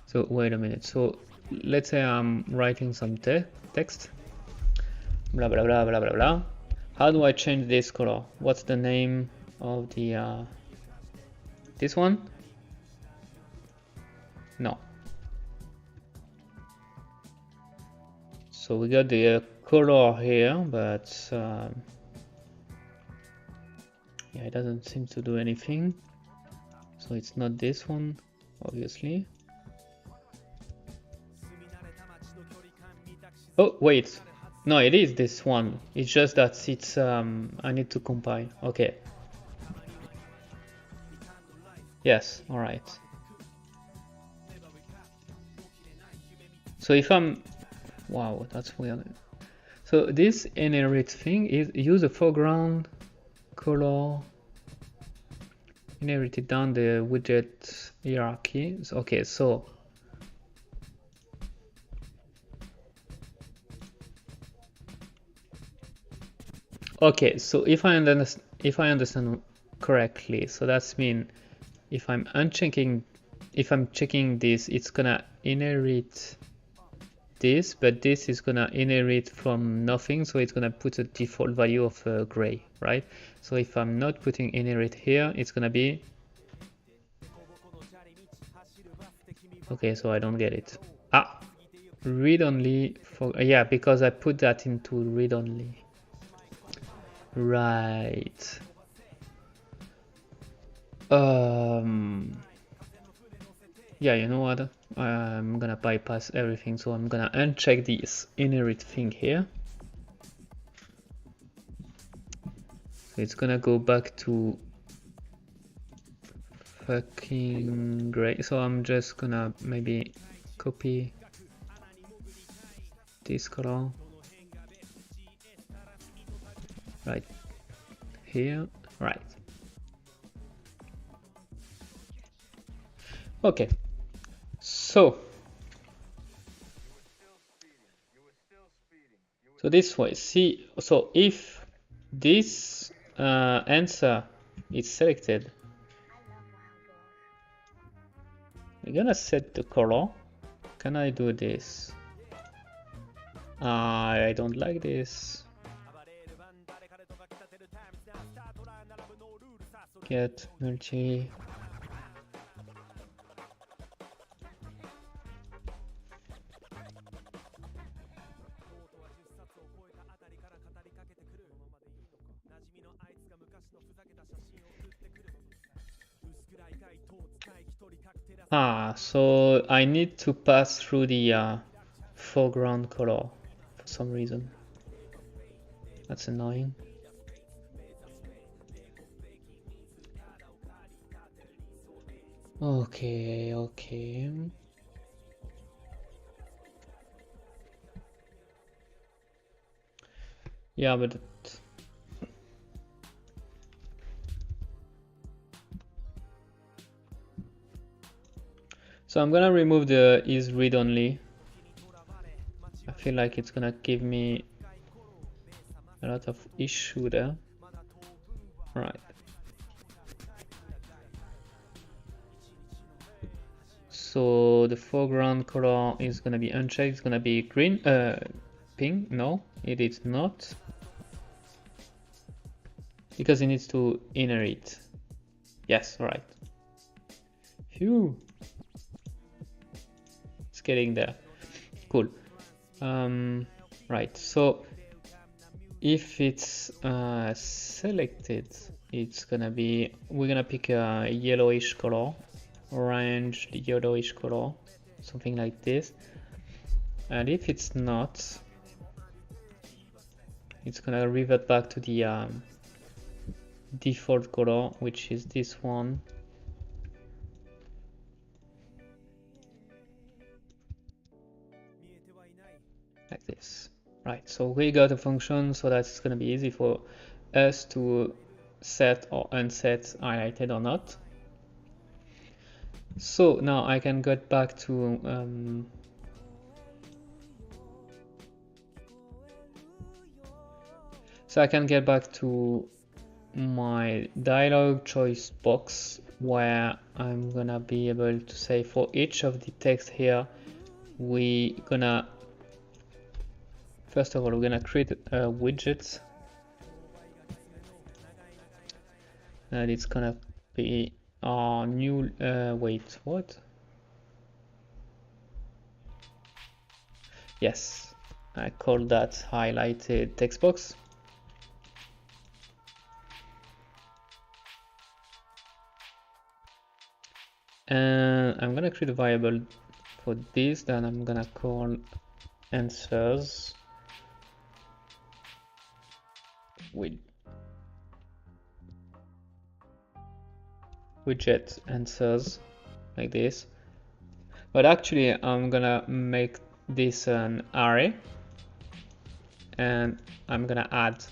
So wait a minute. So let's say I'm writing some text. Blah blah blah blah blah blah. How do I change this color? What's the name of the this one? No. So we got the color here, but yeah, it doesn't seem to do anything. So it's not this one, obviously. Oh wait, no, it is this one. It's just that it's I need to compile. Okay. Yes, all right. So if I'm, wow, that's weird. So this inherit thing is use a foreground color inherited down the widget hierarchy. Okay, so okay, so if I understand correctly, so that's mean if I'm checking this, it's gonna inherit this, but this is gonna inherit from nothing, so it's gonna put a default value of gray, right? So if I'm not putting inherit here, it's gonna be okay. So I don't get it. Ah, read only for, yeah, because I put that into read only. Right. Yeah, you know what? I'm gonna bypass everything, so I'm gonna uncheck this inherit thing here. So it's gonna go back to fucking gray. So I'm just gonna maybe copy this color right here, right. Okay, so this way, see, so if this answer is selected, we're gonna set the color. Can I do this? I don't like this. Get multi. So I need to pass through the foreground color for some reason. That's annoying. Okay. Yeah, but so I'm gonna remove the is read only. I feel like it's gonna give me a lot of issue there. Right. So the foreground color is gonna be unchecked. It's gonna be green. Pink. No, it is not, because it needs to inherit. Yes, right. Phew. It's getting there. Cool. Right. So if it's selected, it's gonna be, we're gonna pick a yellowish color, orange yellowish color, something like this. And if it's not, it's gonna revert back to the default color, which is this one. Like this. Right, so we got a function so that it's gonna be easy for us to set or unset highlighted or not. So now I can get back to so I can get back to my dialog choice box, where I'm gonna be able to say for each of the text here, we gonna, first of all, we're gonna create a widget, and it's gonna be our new wait, what? Yes, I call that highlighted text box. And I'm gonna create a variable for this, then I'm gonna call answers with widget answers, like this. But actually I'm gonna make this an array, and I'm gonna add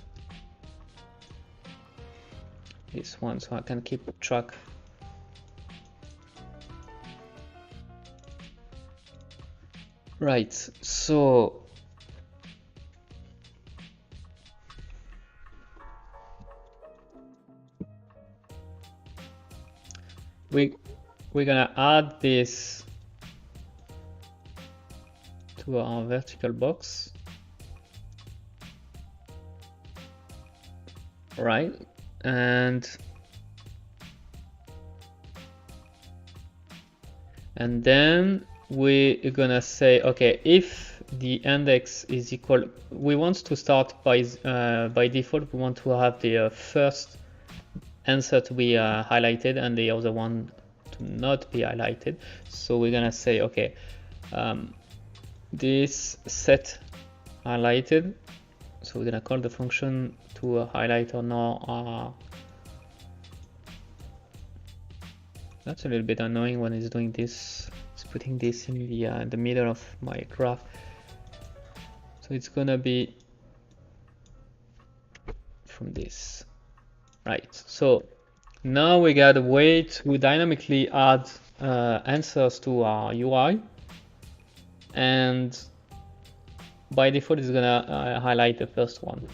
this one so I can keep track. Right, so we're gonna add this to our vertical box, right? And then we're gonna say, okay, if the index is equal, we want to start by default, we want to have the first answer to be highlighted and the other one to not be highlighted. So we're gonna say, okay, this set highlighted, so we're gonna call the function to highlight or not. That's a little bit annoying when it's doing this. It's putting this in the middle of my graph. So it's gonna be from this. Right, so now we got a way to dynamically add answers to our UI, and by default it's gonna highlight the first one.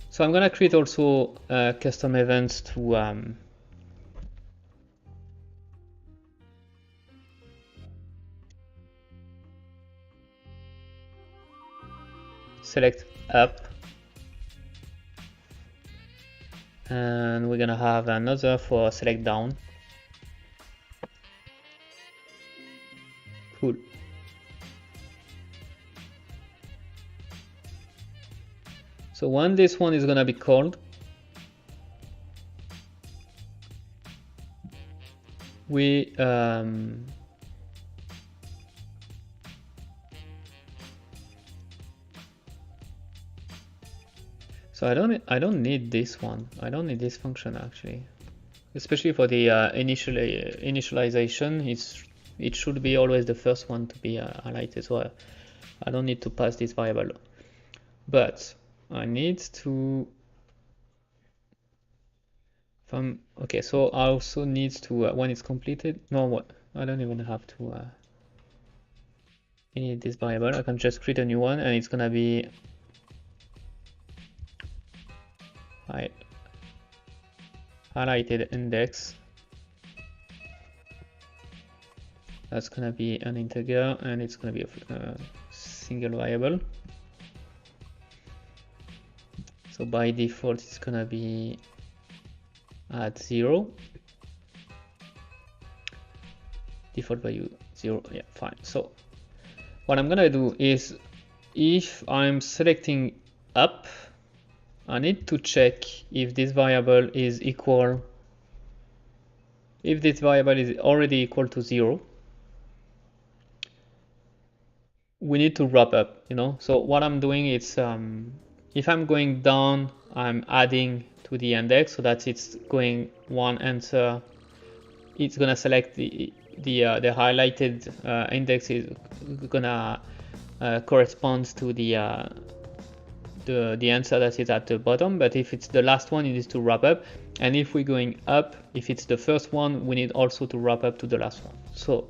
So I'm gonna create also custom events to select up, and we're gonna have another for select down. Cool. So when this one is gonna be called, we so I don't need this one. I don't need this function actually, especially for the initialization. It should be always the first one to be highlighted. So I don't need to pass this variable, but I need to. Okay, so I also need to when it's completed. No, what? I don't even have to need this variable. I can just create a new one, and it's gonna be highlighted index. That's gonna be an integer, and it's gonna be a single variable. So by default, it's gonna be at 0. Default value 0. Yeah, fine. So what I'm gonna do is, if I'm selecting up, I need to check if this variable is equal. If this variable is already equal to 0, we need to wrap up, you know. So what I'm doing is, if I'm going down, I'm adding to the index so that it's going one answer. It's gonna select the highlighted index is gonna correspond to the answer that is at the bottom. But if it's the last one, it is to wrap up. And if we're going up, if it's the first one, we need also to wrap up to the last one. So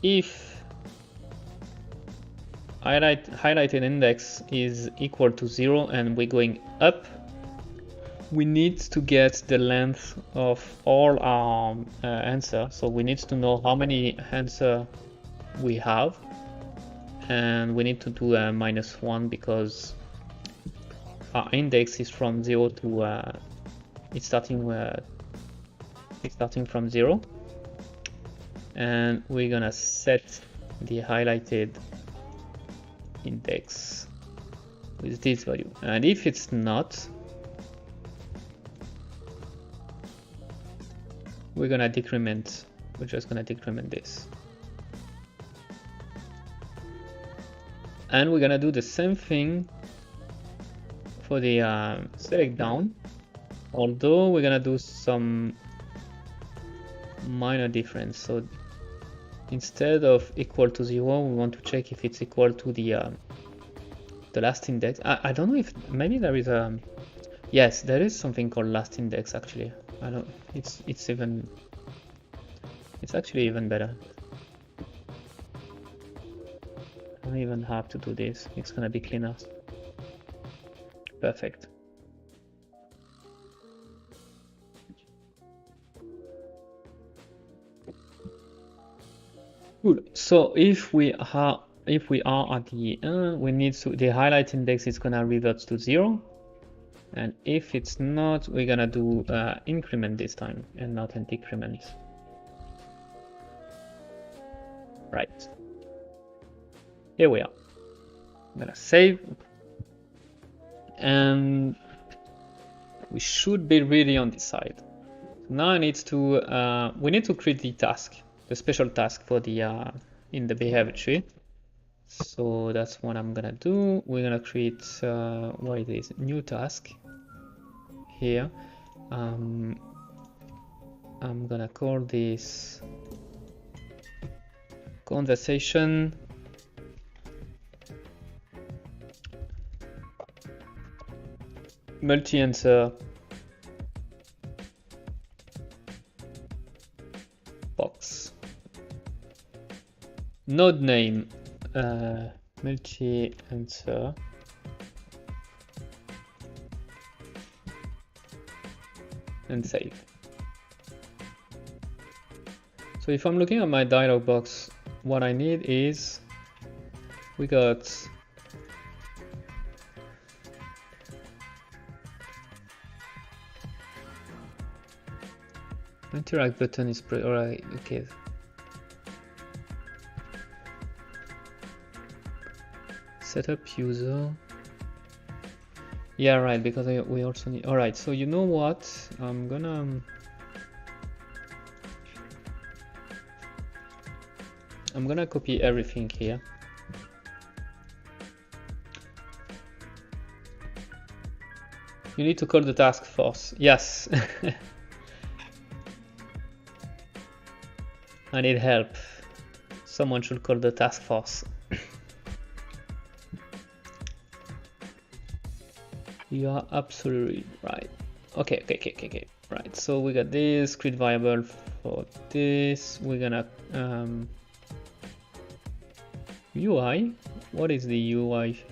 if highlighted index is equal to 0 and we're going up, we need to get the length of all our answers. So we need to know how many answers we have, and we need to do -1 because our index is from 0 to it's starting from 0, and we're gonna set the highlighted index with this value. And if it's not, we're gonna decrement. We're just gonna decrement this, and we're gonna do the same thing for the select down, although we're gonna do some minor difference. So instead of equal to 0, we want to check if it's equal to the last index. I don't know if maybe there is a yes, there is something called last index actually. I don't. It's actually even better. I don't even have to do this. It's gonna be cleaner. Perfect. Cool. So if we are at the end, we need to the highlight index is gonna revert to 0, and if it's not, we're gonna do increment this time and not an decrement. Right. Here we are. I'm gonna save. And we should be ready on this side. Now I need to, we need to create the task, the special task for the, in the behavior tree. So that's what I'm gonna do. We're gonna create, what it is, new task here. I'm gonna call this conversation multi-answer box. Node name multi-answer and save. So if I'm looking at my dialog box, what I need is, we got interact button is alright. Okay. Setup user. Yeah, right. Because we also need. All right. So you know what? I'm gonna copy everything here. You need to call the task force. Yes. I need help. Someone should call the task force. You are absolutely right. Okay. Right. So we got this create variable for this. We're gonna UI. What is the UI?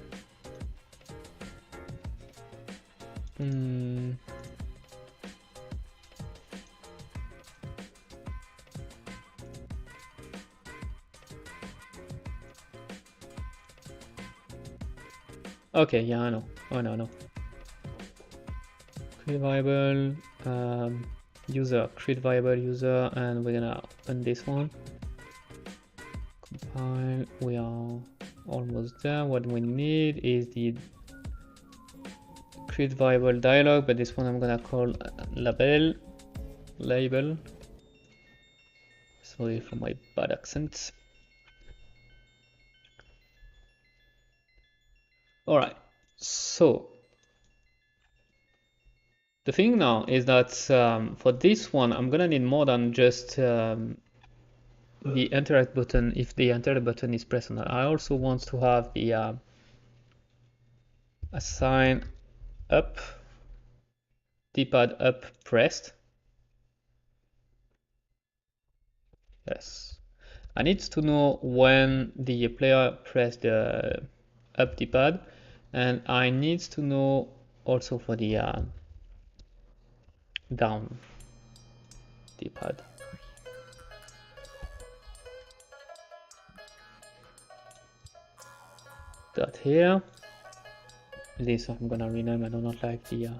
Okay, yeah, I know. Oh no. Create variable user, create variable user, and we're gonna open this one. Compile. We are almost there. What we need is the create variable dialog, but this one I'm gonna call label. Sorry for my bad accent. All right, so the thing now is that for this one, I'm gonna need more than just the interact button. If the interact button is pressed on that, I also want to have the assign up, D-pad up pressed. Yes, I need to know when the player pressed the up D-pad, and I need to know also for the down D-pad. That here. This I'm gonna rename. I do not like the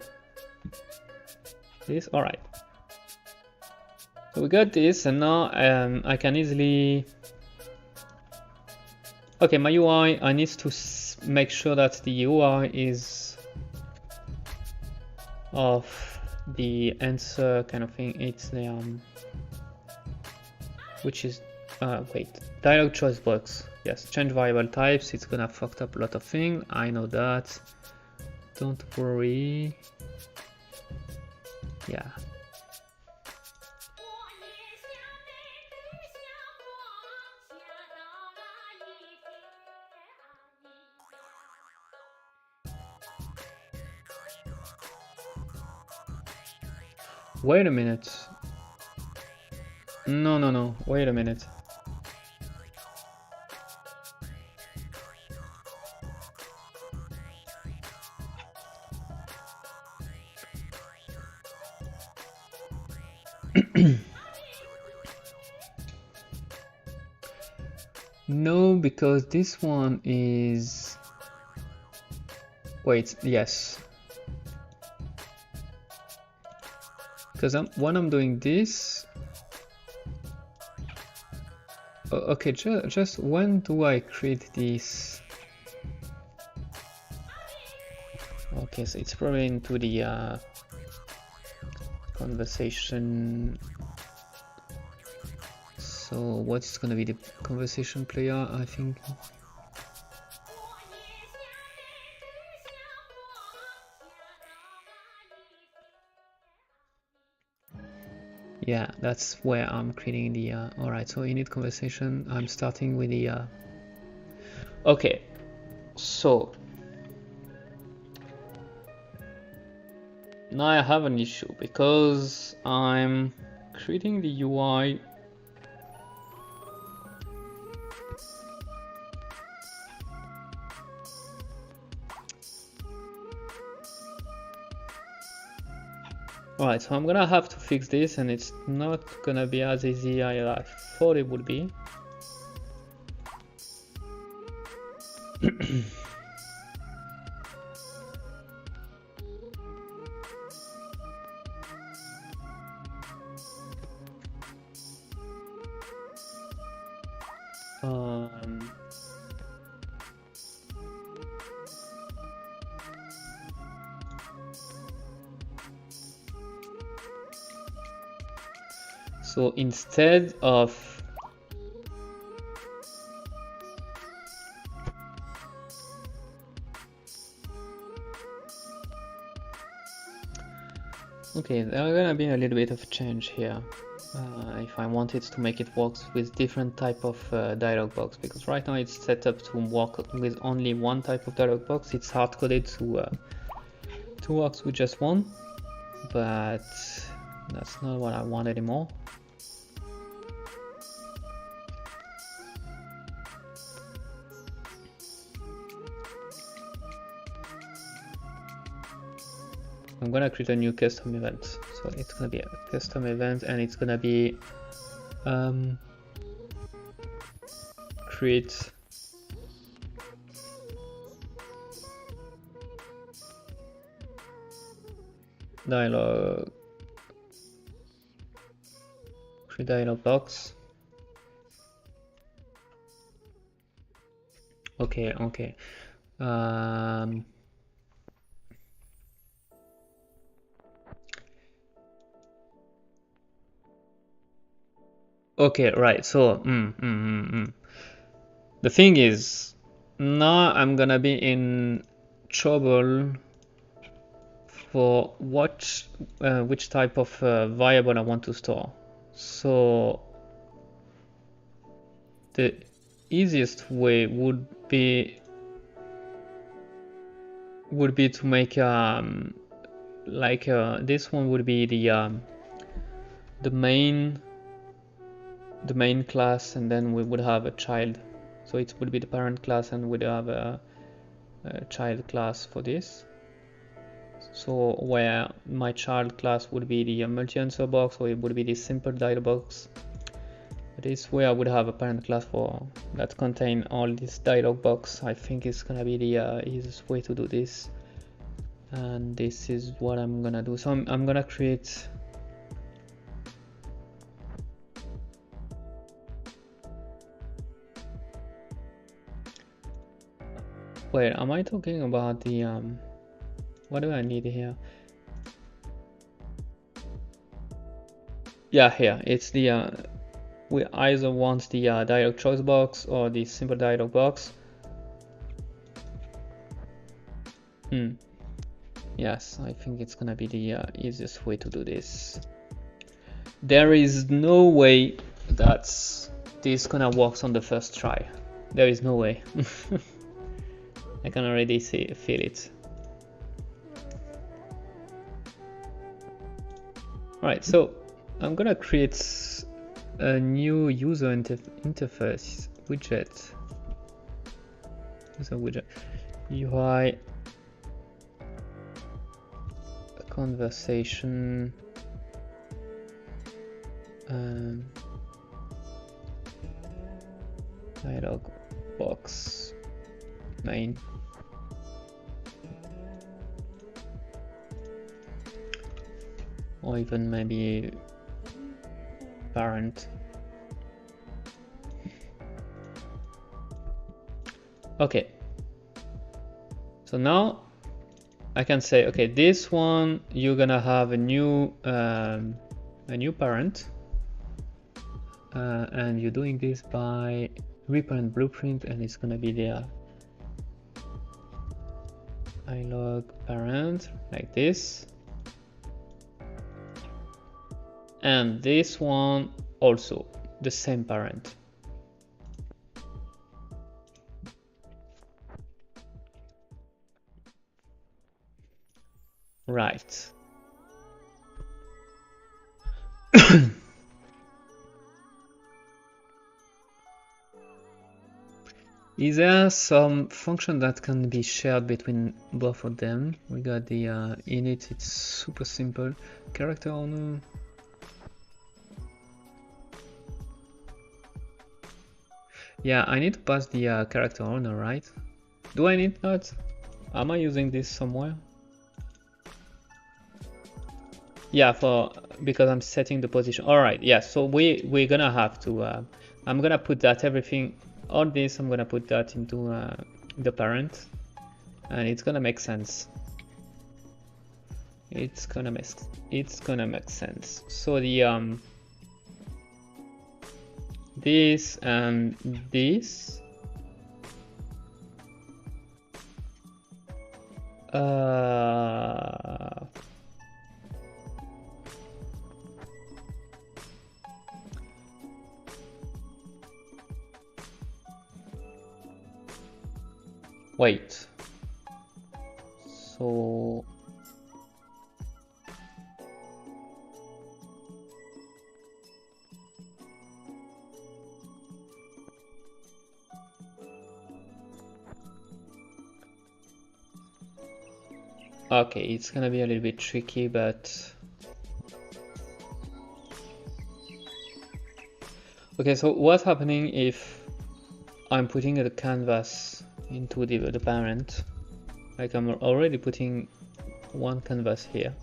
this. All right. So we got this, and now I can easily. Okay, my UI. I need to make sure that the UI is of the answer kind of thing. It's the which is wait, dialog choice box. Yes, change variable types. It's gonna fucked up a lot of things. I know that. Don't worry. Yeah. Wait a minute. No. Wait a minute. No, because this one is. Wait, yes. Because when I'm doing this. Okay, just when do I create this? Okay, so it's probably into the conversation. So what's gonna be the conversation player, I think? Yeah, that's where I'm creating the alright, so init conversation. I'm starting with the okay, so now I have an issue because I'm creating the UI. Alright, so I'm gonna have to fix this, and it's not gonna be as easy as I thought it would be. So instead of okay, there's gonna be a little bit of change here if I wanted to make it work with different type of dialog box, because right now it's set up to work with only one type of dialog box. It's hard coded to work with just one, but that's not what I want anymore. I'm gonna create a new custom event. So it's gonna be a custom event, and it's gonna be create dialog, create dialog box. Okay. Okay, right. So the thing is, now I'm gonna be in trouble for which type of variable I want to store. So the easiest way would be to make like this one would be the main class, and then we would have a child. So it would be the parent class, and we'd have a child class for this. So where my child class would be the multi-answer box, or it would be the simple dialog box. This way I would have a parent class for that contain all this dialog box. I think it's gonna be the easiest way to do this, and this is what I'm gonna do. So I'm gonna create wait, am I talking about the what do I need here? Yeah, here it's the we either want the dialog choice box or the simple dialog box. Yes, I think it's gonna be the easiest way to do this. There is no way that this gonna work on the first try. There is no way. I can already feel it. Alright, so I'm gonna create a new user interface widget. User widget. UI conversation dialog box main. Or even maybe parent. Okay. So now I can say, okay, this one you're gonna have a new parent, and you're doing this by reparent blueprint, and it's gonna be there. I log parent like this, and this one also the same parent. Right. Is there some function that can be shared between both of them? We got the init, it's super simple. Character owner. Yeah, I need to pass the character owner, right? Do I need that? Am I using this somewhere? Yeah, because I'm setting the position. All right, yeah. So we're gonna have to. I'm gonna put that everything. All this I'm gonna put that into the parent, and it's gonna make sense. It's gonna make sense. So the this and this. Wait. So okay, it's gonna be a little bit tricky, but okay, so what's happening if I'm putting the canvas into the parent? Like I'm already putting one canvas here,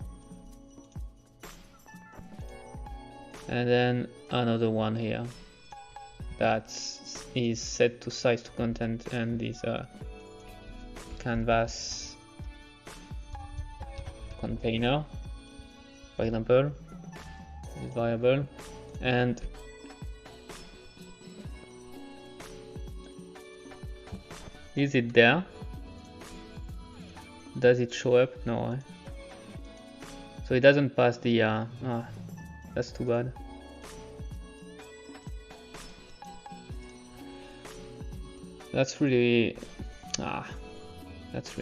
and then another one here that is set to size to content, and is a canvas container, for example, this variable, and is it there? Does it show up? No. So it doesn't pass the that's too bad. That's really that's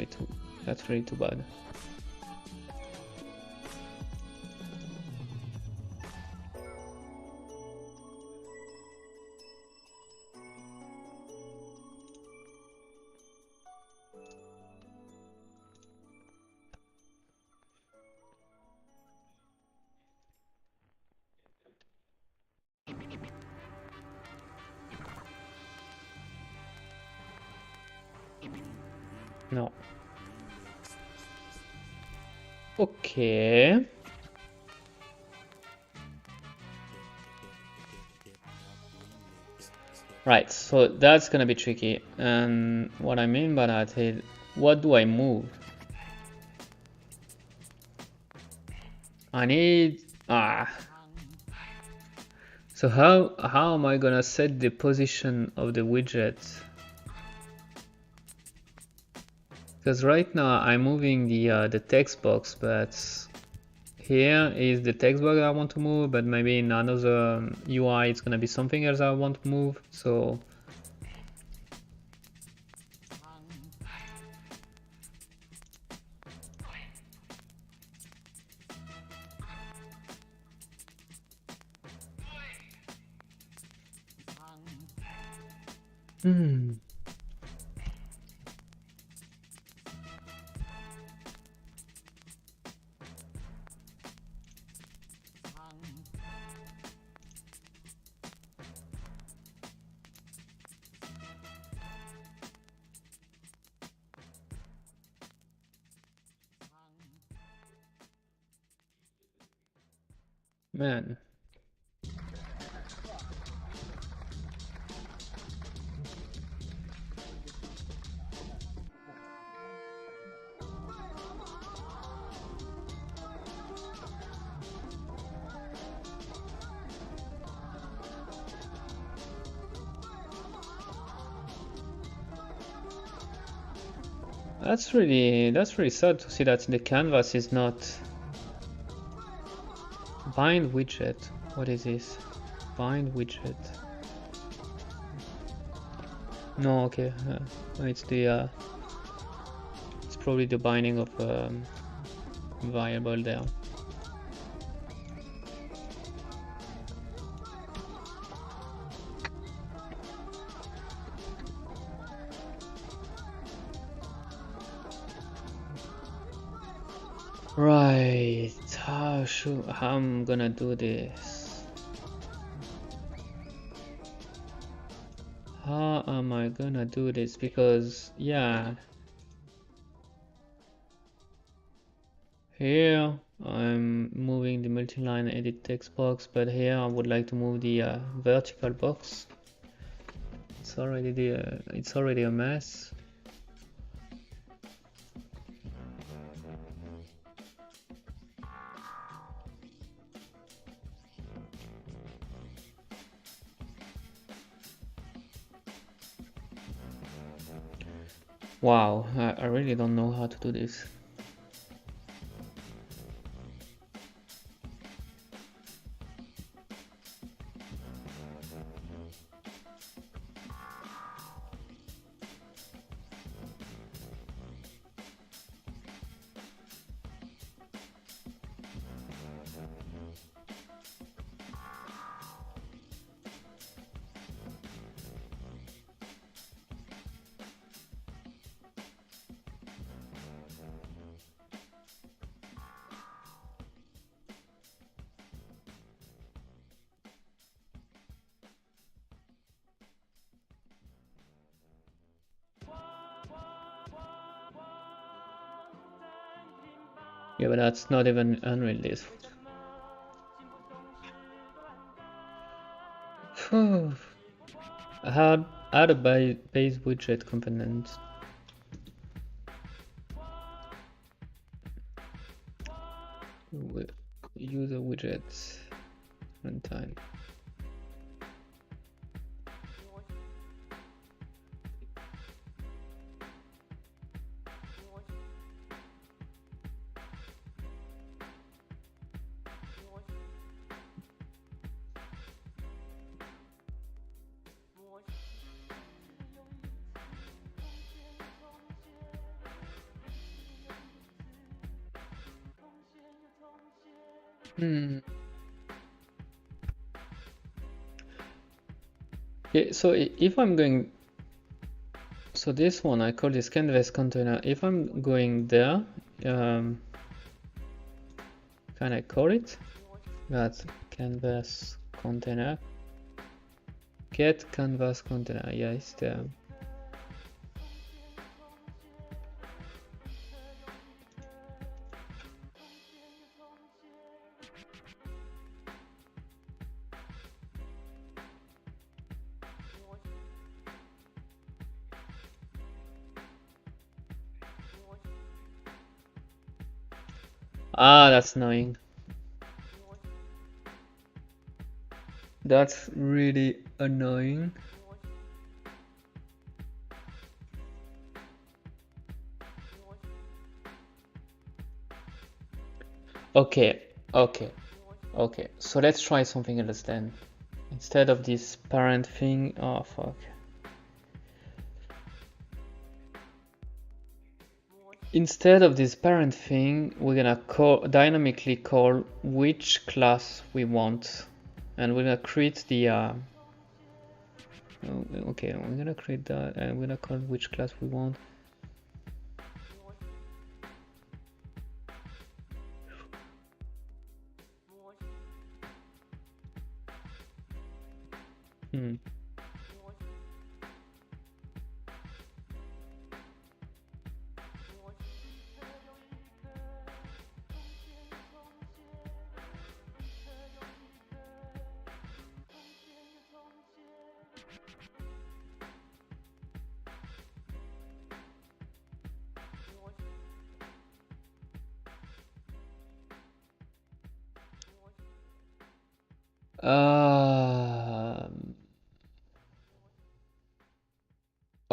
really too bad. No. Okay. Right, so that's gonna be tricky. And what I mean by that is, what do I move? I need So how am I gonna set the position of the widget? Because right now I'm moving the text box, but here is the text box I want to move, but maybe in another UI it's gonna be something else I want to move. So man. That's really sad to see that the canvas is not bind widget. What is this? Bind widget. No, okay. It's the it's probably the binding of variable there. Right, how I'm gonna do this? How am I gonna do this? Because yeah, here I'm moving the multi-line edit text box, but here I would like to move the vertical box. It's already a mess. Wow, I really don't know how to do this. Yeah, but that's not even unreal. Add a base widget component. User widgets runtime. Yeah, so if I'm going, so this one I call this canvas container. If I'm going there, can I call it? That's canvas container. Get canvas container. Yeah, it's there. Ah, that's annoying. That's really annoying. Okay. So let's try something else then. Instead of this parent thing, oh fuck. Instead of this parent thing, we're gonna dynamically call which class we want, and we're gonna create the okay, we're gonna create that, and we're gonna call which class we want.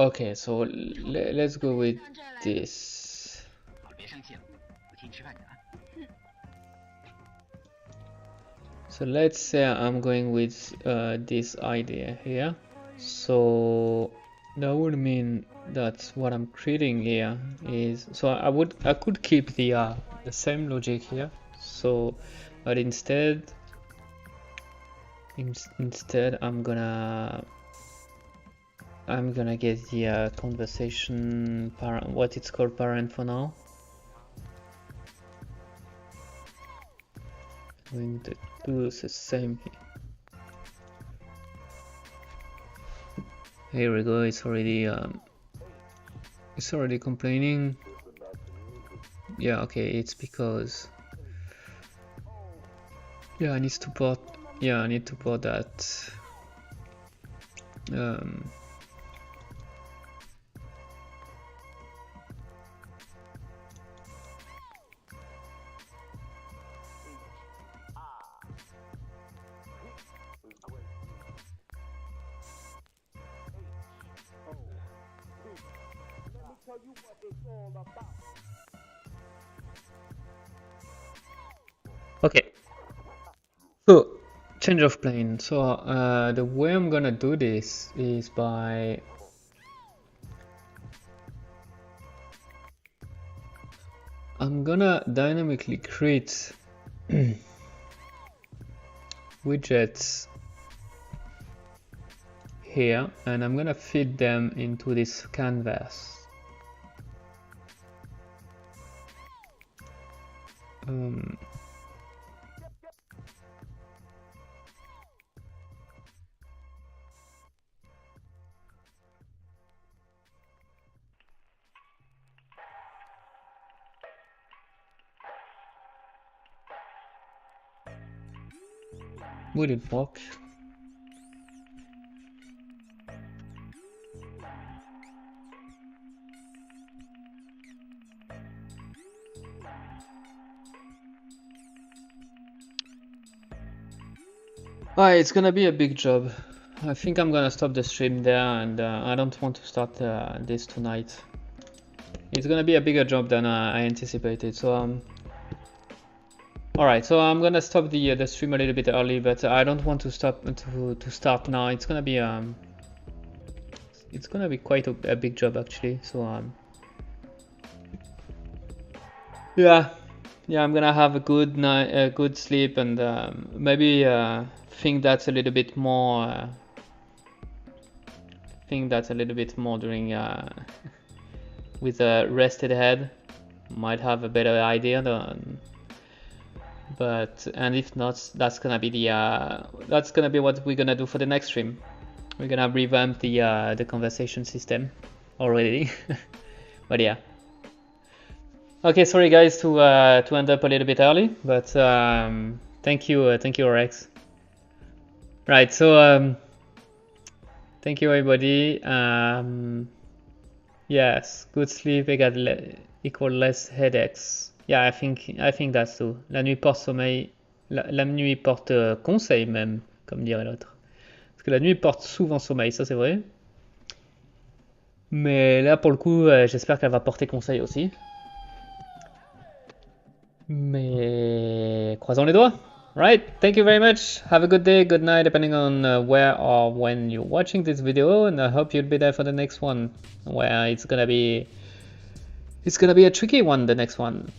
Okay, so let's go with this. So let's say I'm going with this idea here. So that would mean that what I'm creating here is, so I could keep the same logic here. So, but instead I'm gonna get the conversation parent, what it's called parent for now. I'm going to do the same here. Here we go. It's already complaining. Yeah, okay. It's because I need to port. Yeah, I need to port that. Okay. So change of plane. So the way I'm gonna do this is by I'm gonna dynamically create widgets here, and I'm gonna feed them into this canvas. Would it work? It's gonna be a big job. I think I'm gonna stop the stream there, and I don't want to start this tonight. It's gonna be a bigger job than I anticipated. So alright, so I'm gonna stop the stream a little bit early, but I don't want to stop to start now. It's gonna be quite a big job actually. So yeah, I'm gonna have a good night, a good sleep, and maybe think that's a little bit more. During with a rested head, might have a better idea than. And if not, that's gonna be what we're gonna do for the next stream. We're gonna revamp the conversation system already. But yeah. Okay, sorry guys to end up a little bit early, but thank you, Rex. Right, so thank you everybody. Yes, good sleep equal less headaches. Yeah, I think that's true. La nuit porte sommeil, la nuit porte conseil même, comme dirait l'autre. Parce que la nuit porte souvent sommeil, ça c'est vrai. Mais là pour le coup, j'espère qu'elle va porter conseil aussi. Mais croisons les doigts. Right, thank you very much. Have a good day, good night, depending on where or when you're watching this video, and I hope you'll be there for the next one, where it's gonna be a tricky one, the next one.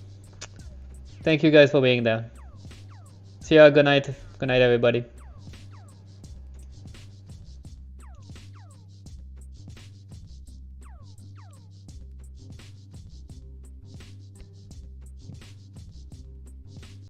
Thank you guys for being there. See ya, good night everybody.